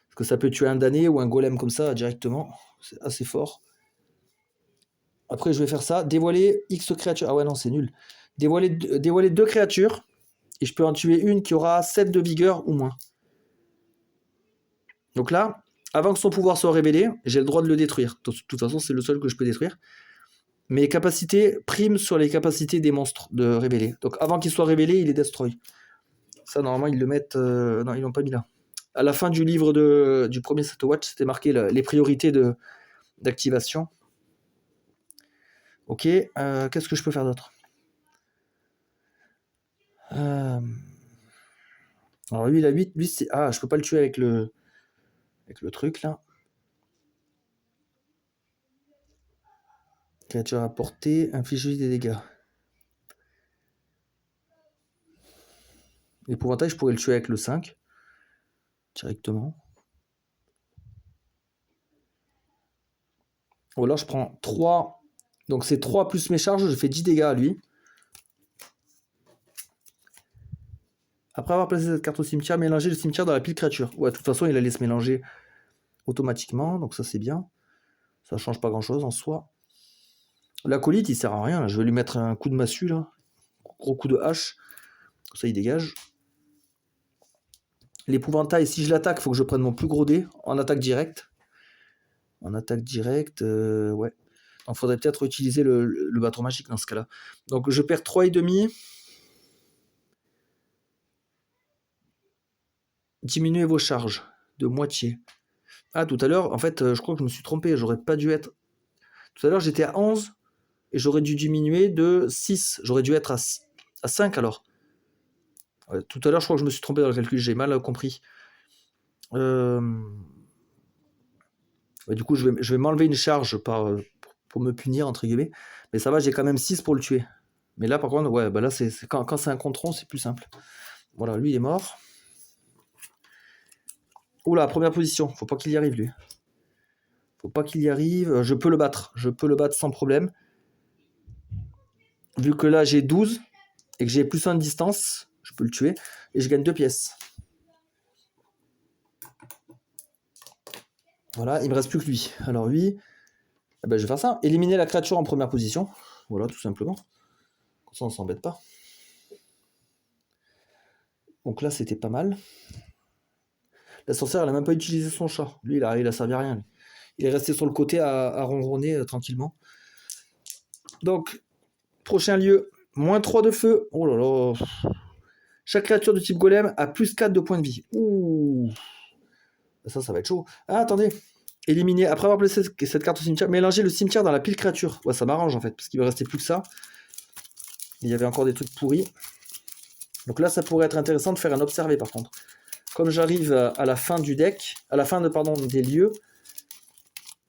Speaker 1: Parce que ça peut tuer un damné ou un golem comme ça directement. C'est assez fort. Après je vais faire ça. Dévoiler X créatures. Ah ouais non c'est nul. Dévoiler 2 créatures. Et je peux en tuer une qui aura 7 de vigueur ou moins. Donc là, avant que son pouvoir soit révélé, j'ai le droit de le détruire. De toute façon c'est le seul que je peux détruire. Mes capacités priment sur les capacités des monstres de révéler. Donc avant qu'il soit révélé, il est destroy. Ça, normalement, ils le mettent... non, ils l'ont pas mis là. À la fin du livre du premier Satowatch, c'était marqué les priorités d'activation. Ok, qu'est-ce que je peux faire d'autre Alors lui, il a 8. Lui, c'est... Ah, je peux pas le tuer avec le truc, là. Créature à portée, inflige des dégâts. L'épouvantail, je pourrais le tuer avec le 5. Directement. Ou alors, je prends 3. Donc, c'est 3 plus mes charges, je fais 10 dégâts à lui. Après avoir placé cette carte au cimetière, mélanger le cimetière dans la pile créature. Ouais, de toute façon, il allait se mélanger automatiquement, donc ça, c'est bien. Ça change pas grand-chose en soi. L'acolyte, il sert à rien. Là. Je vais lui mettre un coup de massue, là. Gros coup de hache. Comme ça, il dégage. L'épouvantail, si je l'attaque, il faut que je prenne mon plus gros dé en attaque directe. En attaque directe, ouais. Il faudrait peut-être utiliser le bâton magique dans ce cas-là. Donc, je perds 3,5. Diminuez vos charges de moitié. Ah, tout à l'heure, en fait, je crois que je me suis trompé. J'aurais pas dû être... Tout à l'heure, j'étais à 11 et j'aurais dû diminuer de 6. J'aurais dû être à 5 alors. Ouais, tout à l'heure, je crois que je me suis trompé dans le calcul. J'ai mal compris. Ouais, du coup, je vais m'enlever une charge pour me punir, entre guillemets. Mais ça va, j'ai quand même 6 pour le tuer. Mais là, par contre, ouais, bah là, quand c'est un contron, c'est plus simple. Voilà, lui, il est mort. Oula, première position. Faut pas qu'il y arrive, lui. Faut pas qu'il y arrive. Je peux le battre. Je peux le battre sans problème. Vu que là, j'ai 12 et que j'ai plus 1 de distance, je peux le tuer. Et je gagne 2 pièces. Voilà, il me reste plus que lui. Alors lui, eh ben, je vais faire ça. Éliminer la créature en première position. Voilà, tout simplement. Comme ça, on s'embête pas. Donc là, c'était pas mal. La sorcière, elle a même pas utilisé son chat. Lui, il a servi à rien. Lui. Il est resté sur le côté à ronronner tranquillement. Donc, prochain lieu, moins 3 de feu. Oh là là. Chaque créature de type golem a plus 4 de points de vie. Ouh. Ça va être chaud. Ah, attendez. Éliminer, après avoir placé cette carte au cimetière, mélanger le cimetière dans la pile créature. Ouais, ça m'arrange en fait, parce qu'il me restait plus que ça. Il y avait encore des trucs pourris. Donc là, ça pourrait être intéressant de faire un observé par contre. Comme j'arrive à la fin du deck, à la fin des lieux,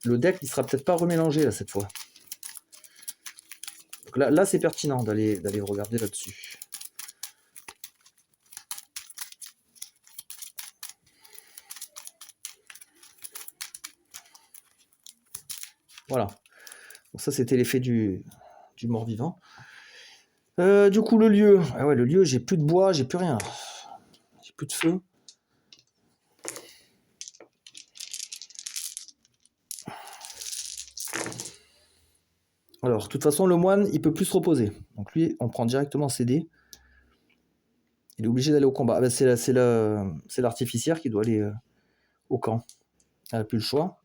Speaker 1: le deck il sera peut-être pas remélangé là cette fois. Donc là c'est pertinent d'aller regarder là-dessus. Voilà. Donc ça c'était l'effet du mort-vivant. Du coup le lieu, ah ouais le lieu j'ai plus de bois, j'ai plus rien. J'ai plus de feu. Alors, de toute façon, le moine, il peut plus se reposer. Donc lui, on prend directement CD. Il est obligé d'aller au combat. Ah ben, c'est l'artificière qui doit aller au camp. Elle n'a plus le choix.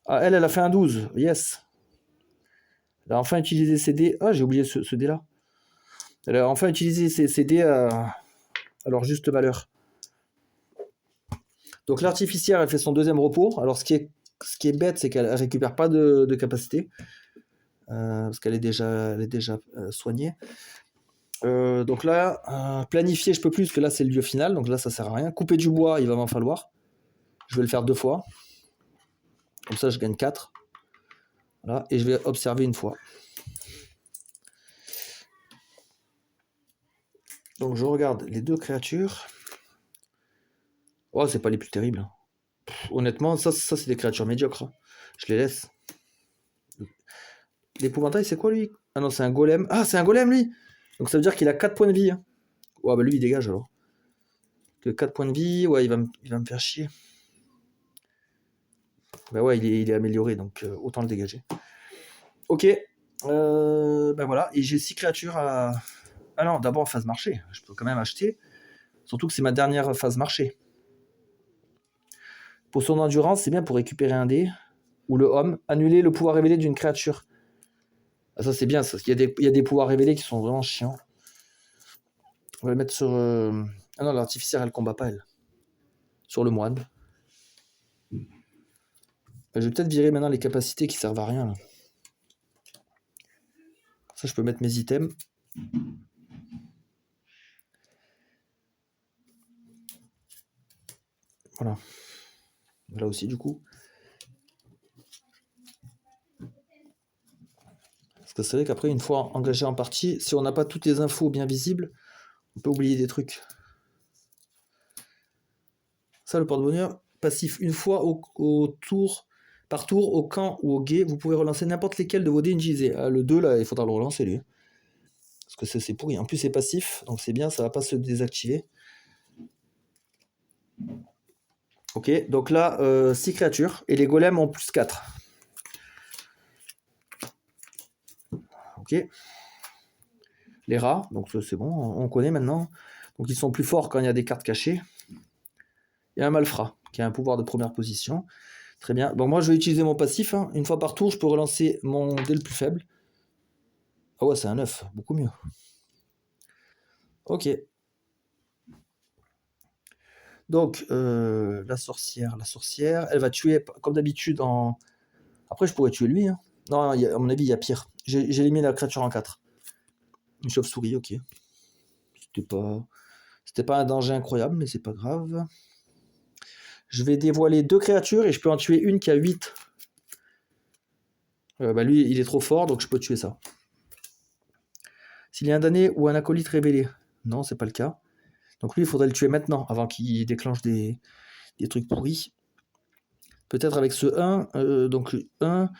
Speaker 1: Ah, elle a fait un 12. Yes. Elle a enfin utilisé ses dés. Ah, j'ai oublié ce dé-là. Elle a enfin utilisé ses dés à leur juste valeur. Donc l'artificière, elle fait son deuxième repos. Alors ce qui est bête, c'est qu'elle récupère pas de capacité. Parce qu'elle est déjà soignée. Donc là, planifier, je peux plus, parce que là, c'est le lieu final. Donc là, ça sert à rien. Couper du bois, il va m'en falloir. Je vais le faire 2 fois. Comme ça, je gagne 4. Voilà, et je vais observer une fois. Donc je regarde les 2 créatures. Oh, c'est pas les plus terribles. Hein. Honnêtement, ça c'est des créatures médiocres. Je les laisse. L'épouvantail, c'est quoi lui? Ah non, c'est un golem. Ah, c'est un golem lui. Donc ça veut dire qu'il a 4 points de vie. Hein. Ouais, bah lui, il dégage alors. Que 4 points de vie, ouais, il va me faire chier. Bah ouais, il est amélioré, donc autant le dégager. Ok. Bah voilà, et j'ai 6 créatures à... Ah non, d'abord phase marché. Je peux quand même acheter. Surtout que c'est ma dernière phase marché. Pour son endurance, c'est bien pour récupérer un dé. Ou le homme. Annuler le pouvoir révélé d'une créature. Ah, ça c'est bien, ça. Il y a des pouvoirs révélés qui sont vraiment chiants. On va le mettre sur... Ah non, l'artificière, elle combat pas, elle. Sur le moine. Bah, je vais peut-être virer maintenant les capacités qui servent à rien. Là. Ça, je peux mettre mes items. Voilà. Là aussi, du coup. Parce que c'est vrai qu'après, une fois engagé en partie, si on n'a pas toutes les infos bien visibles, on peut oublier des trucs. Ça, le porte-bonheur, passif. Une fois au tour, par tour, au camp ou au guet, vous pouvez relancer n'importe lesquels de vos dés inutilisés. Ah, le 2, là, il faudra le relancer, lui. Parce que c'est pourri. En plus, c'est passif, donc c'est bien, ça va pas se désactiver. Ok, donc là, 6 créatures, et les golems ont plus 4. Ok. Les rats, donc c'est bon, on connaît maintenant. Donc ils sont plus forts quand il y a des cartes cachées. Et un malfrat, qui a un pouvoir de première position. Très bien. Bon, moi, je vais utiliser mon passif. Hein. Une fois par tour, je peux relancer mon dé le plus faible. Ah ouais, c'est un 9, beaucoup mieux. Ok. Donc, la sorcière, elle va tuer, comme d'habitude, en... Après, je pourrais tuer lui. Hein. Non, à mon avis, il y a pire. J'ai éliminé la créature en 4. Une chauve-souris, ok. C'était pas un danger incroyable, mais c'est pas grave. Je vais dévoiler 2 créatures et je peux en tuer une qui a 8. Bah lui, il est trop fort, donc je peux tuer ça. S'il y a un damné ou un acolyte révélé. Non, c'est pas le cas. Donc lui, il faudrait le tuer maintenant, avant qu'il déclenche des trucs pourris. Peut-être avec ce 1. Donc 1,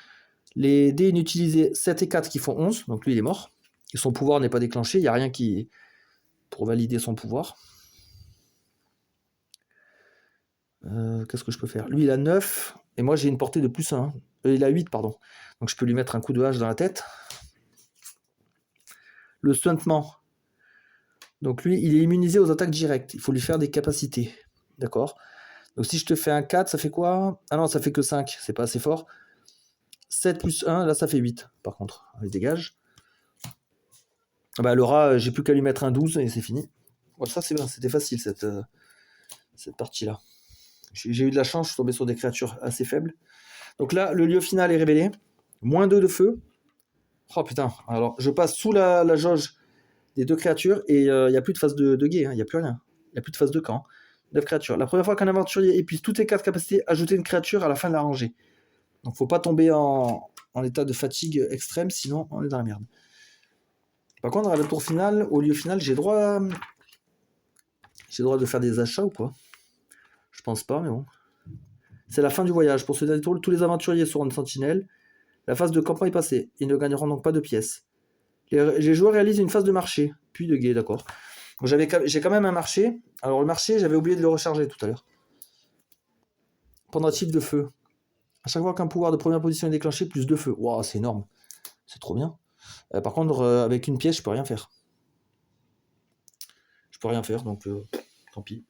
Speaker 1: les dés inutilisés 7 et 4 qui font 11. Donc lui, il est mort. Et son pouvoir n'est pas déclenché. Il n'y a rien qui pour valider son pouvoir. Qu'est-ce que je peux faire? Lui, il a 9. Et moi, j'ai une portée de plus 1. Il a 8, pardon. Donc je peux lui mettre un coup de hache dans la tête. Le stuntement. Donc lui, il est immunisé aux attaques directes. Il faut lui faire des capacités. D'accord? Donc si je te fais un 4, ça fait quoi? Ah non, ça fait que 5. C'est pas assez fort. 7 plus 1, là ça fait 8. Par contre, il dégage. Bah, le rat, j'ai plus qu'à lui mettre un 12 et c'est fini. Bon, ça c'est bien, c'était facile cette partie-là. J'ai eu de la chance, je suis tombé sur des créatures assez faibles. Donc là, le lieu final est révélé. Moins 2 de feu. Oh putain, alors je passe sous la jauge des 2 créatures et il n'y a plus de phase de guet, il n'y a plus rien. Il n'y a plus de phase de camp. 9 créatures. La première fois qu'un aventurier épuise toutes ses 4 capacités, ajoutez une créature à la fin de la rangée. Donc faut pas tomber en état de fatigue extrême, sinon on est dans la merde. Par contre, à la tour finale, au lieu final, j'ai droit de faire des achats ou quoi? Je pense pas, mais bon. C'est la fin du voyage. Pour ce dernier tour, tous les aventuriers seront de sentinelle. La phase de campement est passée. Ils ne gagneront donc pas de pièces. Les joueurs réalisent une phase de marché, puis de guet, d'accord. J'ai quand même un marché. Alors le marché, j'avais oublié de le recharger tout à l'heure. Pendentif de feu. À chaque fois qu'un pouvoir de première position est déclenché, plus 2 feux. Waouh, c'est énorme. C'est trop bien. Par contre, avec une pièce, je peux rien faire. Je peux rien faire, donc tant pis.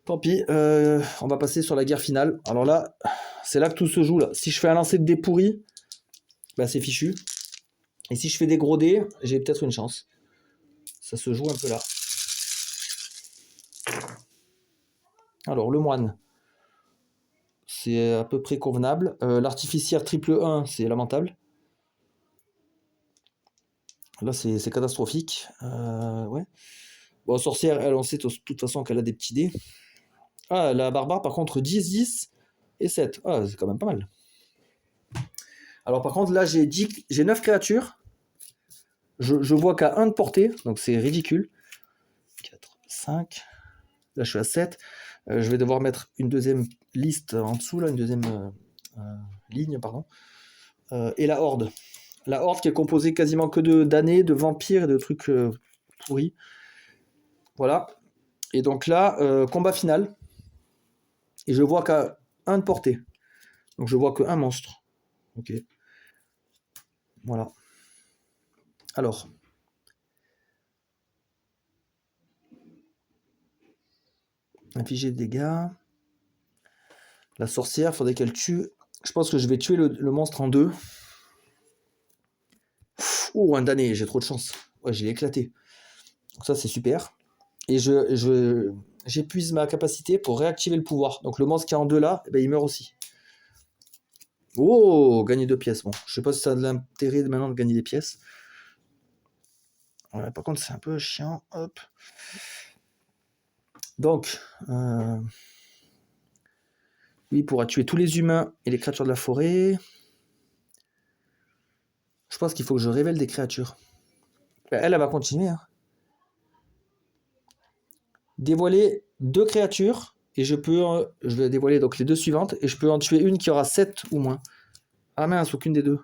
Speaker 1: Tant pis, on va passer sur la guerre finale. Alors là, c'est là que tout se joue. Là. Si je fais un lancer de dés pourri, bah c'est fichu. Et si je fais des gros dés, j'ai peut-être une chance. Ça se joue un peu là. Alors, le moine, c'est à peu près convenable. L'artificière triple 1, c'est lamentable. Là, c'est catastrophique. Ouais. Bon, sorcière, elle, on sait de toute façon qu'elle a des petits dés. Ah, la barbare, par contre, 10, 10 et 7. Ah, c'est quand même pas mal. Alors, par contre, là, j'ai 9 créatures. Je vois qu'à 1 de portée, donc c'est ridicule. 4, 5. Là, je suis à 7. Je vais devoir mettre une deuxième liste en dessous, là, une deuxième ligne, pardon. Et la horde. La horde qui est composée quasiment que de damnés, de vampires et de trucs pourris. Voilà. Et donc là, combat final. Et je vois qu'à 1 de portée. Donc je vois que un monstre. Ok. Voilà. Alors. Infliger des dégâts. La sorcière, faudrait qu'elle tue. Je pense que je vais tuer le monstre en 2. Oh, un damné, j'ai trop de chance. Ouais, j'ai éclaté. Donc ça, c'est super. Et j'épuise ma capacité pour réactiver le pouvoir. Donc le monstre qui est en 2 là, eh ben, il meurt aussi. Oh, gagner 2 pièces. Bon, je sais pas si ça a de l'intérêt maintenant de gagner des pièces. Ouais, par contre, c'est un peu chiant. Hop. Donc, lui, il pourra tuer tous les humains et les créatures de la forêt. Je pense qu'il faut que je révèle des créatures. Elle va continuer. Hein. Dévoiler 2 créatures. Et je vais dévoiler donc les 2 suivantes. Et je peux en tuer une qui aura 7 ou moins. Ah mince, aucune des 2.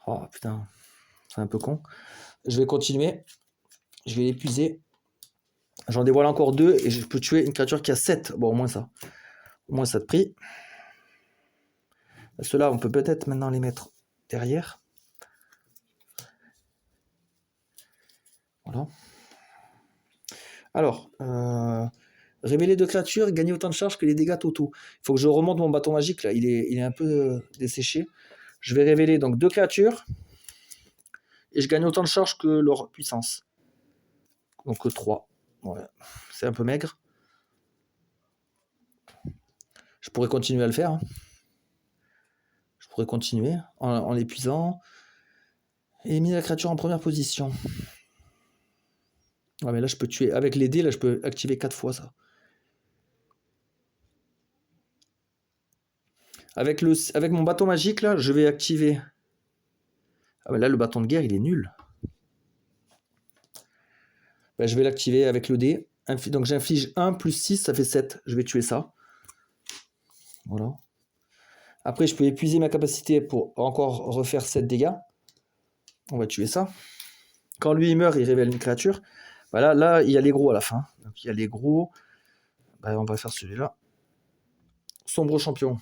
Speaker 1: Oh putain. C'est un peu con. Je vais continuer. Je vais l'épuiser. J'en dévoile encore 2. Et je peux tuer une créature qui a 7. Bon, au moins ça. Au moins ça de prix. Ceux-là, on peut peut-être maintenant les mettre derrière. Voilà. Alors, révéler 2 créatures, gagner autant de charge que les dégâts totaux. Il faut que je remonte mon bâton magique, là. Il est un peu desséché. Je vais révéler donc 2 créatures. Et je gagne autant de charge que leur puissance. Donc 3. Ouais. C'est un peu maigre. Je pourrais continuer à le faire. Hein. Je pourrais continuer en l'épuisant. Éliminer la créature en première position. Ouais, mais là, je peux tuer. Avec les dés, là, je peux activer 4 fois ça. Avec mon bâton magique, là, je vais activer. Ah, mais là, le bâton de guerre, il est nul. Ben, je vais l'activer avec le dé. Donc, j'inflige 1 plus 6, ça fait 7. Je vais tuer ça. Voilà. Après, je peux épuiser ma capacité pour encore refaire 7 dégâts. On va tuer ça. Quand lui, il meurt, il révèle une créature. Voilà, là, il y a les gros à la fin. Donc, il y a les gros. Ben, on va faire celui-là. Sombre champion.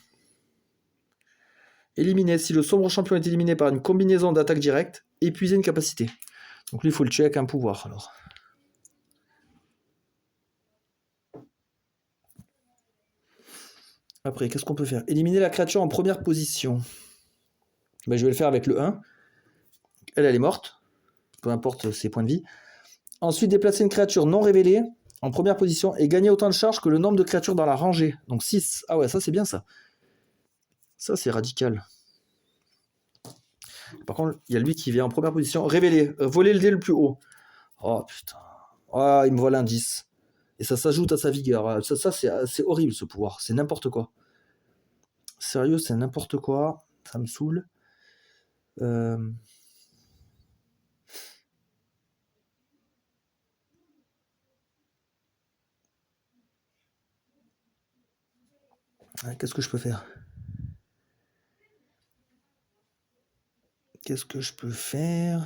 Speaker 1: Éliminer. Si le sombre champion est éliminé par une combinaison d'attaque directe, épuiser une capacité. Donc lui, il faut le tuer avec un pouvoir. Alors. Après, qu'est-ce qu'on peut faire? Éliminer la créature en première position. Ben, je vais le faire avec le 1. Elle est morte. Peu importe ses points de vie. Ensuite, déplacer une créature non révélée en première position et gagner autant de charge que le nombre de créatures dans la rangée. Donc 6. Ah ouais, ça c'est bien ça. Ça c'est radical. Par contre, il y a lui qui vient en première position. Révéler. Voler le dé le plus haut. Oh putain. Ah, il me vole un 10. Et ça s'ajoute à sa vigueur. Ça c'est horrible ce pouvoir. C'est n'importe quoi. Sérieux, c'est n'importe quoi. Ça me saoule. Qu'est-ce que je peux faire? Qu'est-ce que je peux faire?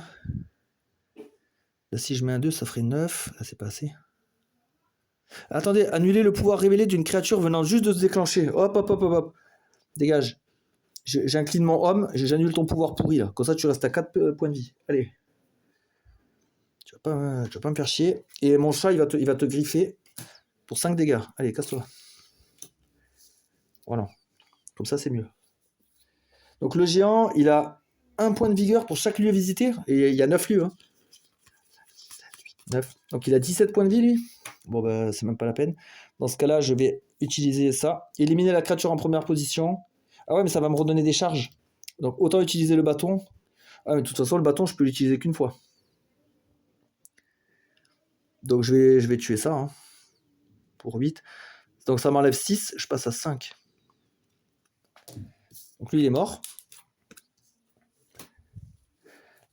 Speaker 1: Là, si je mets un 2, ça ferait 9. Là, c'est pas assez. Attendez, annuler le pouvoir révélé d'une créature venant juste de se déclencher. Hop, hop, hop, hop, hop. Dégage. J'incline mon homme, j'annule ton pouvoir pourri là. Comme ça, tu restes à 4 points de vie. Allez. Tu vas pas me faire chier. Et mon chat, il va te griffer pour 5 dégâts. Allez, casse-toi. Voilà. Comme ça, c'est mieux. Donc le géant, il a 1 point de vigueur pour chaque lieu visité. Et il y a 9 lieux. Hein. 9. Donc il a 17 points de vie, lui. Bon, bah, c'est même pas la peine. Dans ce cas-là, je vais utiliser ça. Éliminer la créature en première position. Ah ouais, mais ça va me redonner des charges. Donc autant utiliser le bâton. Ah, mais de toute façon, le bâton, je peux l'utiliser qu'une fois. Donc je vais tuer ça. Hein, pour 8. Donc ça m'enlève 6, je passe à 5. Donc lui, il est mort.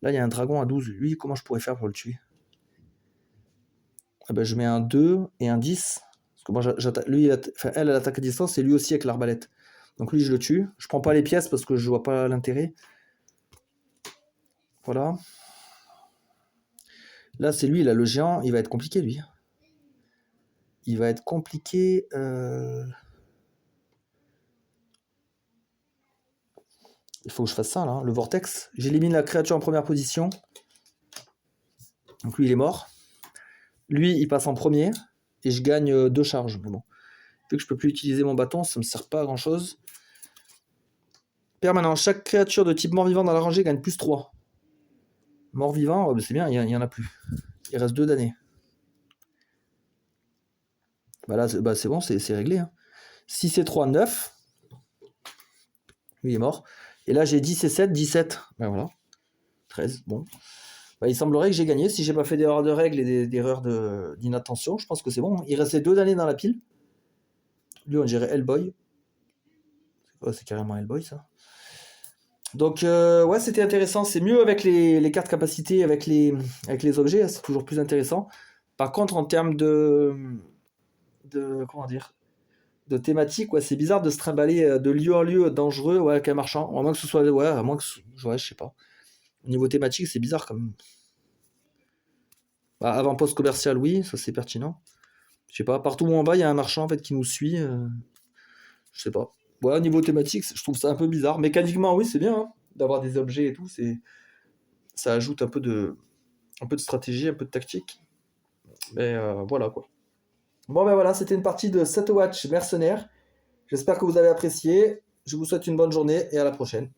Speaker 1: Là, il y a un dragon à 12. Lui, comment je pourrais faire pour le tuer? Ah ben, je mets un 2 et un 10. Parce que moi, lui, elle attaque à distance et lui aussi avec l'arbalète. Donc lui, je le tue. Je prends pas les pièces parce que je vois pas l'intérêt. Voilà. Là, c'est lui, là, le géant, il va être compliqué, lui. Il va être compliqué. Il faut que je fasse ça, là. Hein. Le vortex. J'élimine la créature en première position. Donc lui, il est mort. Lui, il passe en premier. Et je gagne 2 charges. Mais bon. Vu que je peux plus utiliser mon bâton, ça me sert pas à grand chose. Permanent. Chaque créature de type mort-vivant dans la rangée gagne plus 3. Mort-vivant, c'est bien, il y en a plus. Il reste 2 damnés. Bah là, c'est bon, c'est réglé. Hein. 6 et 3, 9. Lui, il est mort. Et là, j'ai 10 et 7, 17. Ben voilà. 13, bon. Bah, il semblerait que j'ai gagné si j'ai pas fait d'erreur de règle et d'erreur d'inattention. Je pense que c'est bon. Il restait 2 damnés dans la pile. Lui, on dirait Hellboy. C'est carrément Hellboy, ça. Donc, ouais, c'était intéressant. C'est mieux avec les cartes capacités, avec les objets. C'est toujours plus intéressant. Par contre, en termes comment dire, de thématique, ouais, c'est bizarre de se trimballer de lieu en lieu dangereux, ouais, avec un marchand. À moins que ce soit, ouais, à moins que, ouais, je sais pas. Au niveau thématique, c'est bizarre quand même. Bah, avant-poste commercial, oui, ça c'est pertinent. Je sais pas, partout où on va, il y a un marchand en fait qui nous suit. Je sais pas. Ouais, au niveau thématique, je trouve ça un peu bizarre. Mécaniquement, oui, c'est bien hein, d'avoir des objets et tout. Ça ajoute un peu de stratégie, un peu de tactique. Mais voilà quoi. Bon ben voilà, c'était une partie de Satowatch Mercenaire. J'espère que vous avez apprécié. Je vous souhaite une bonne journée et à la prochaine.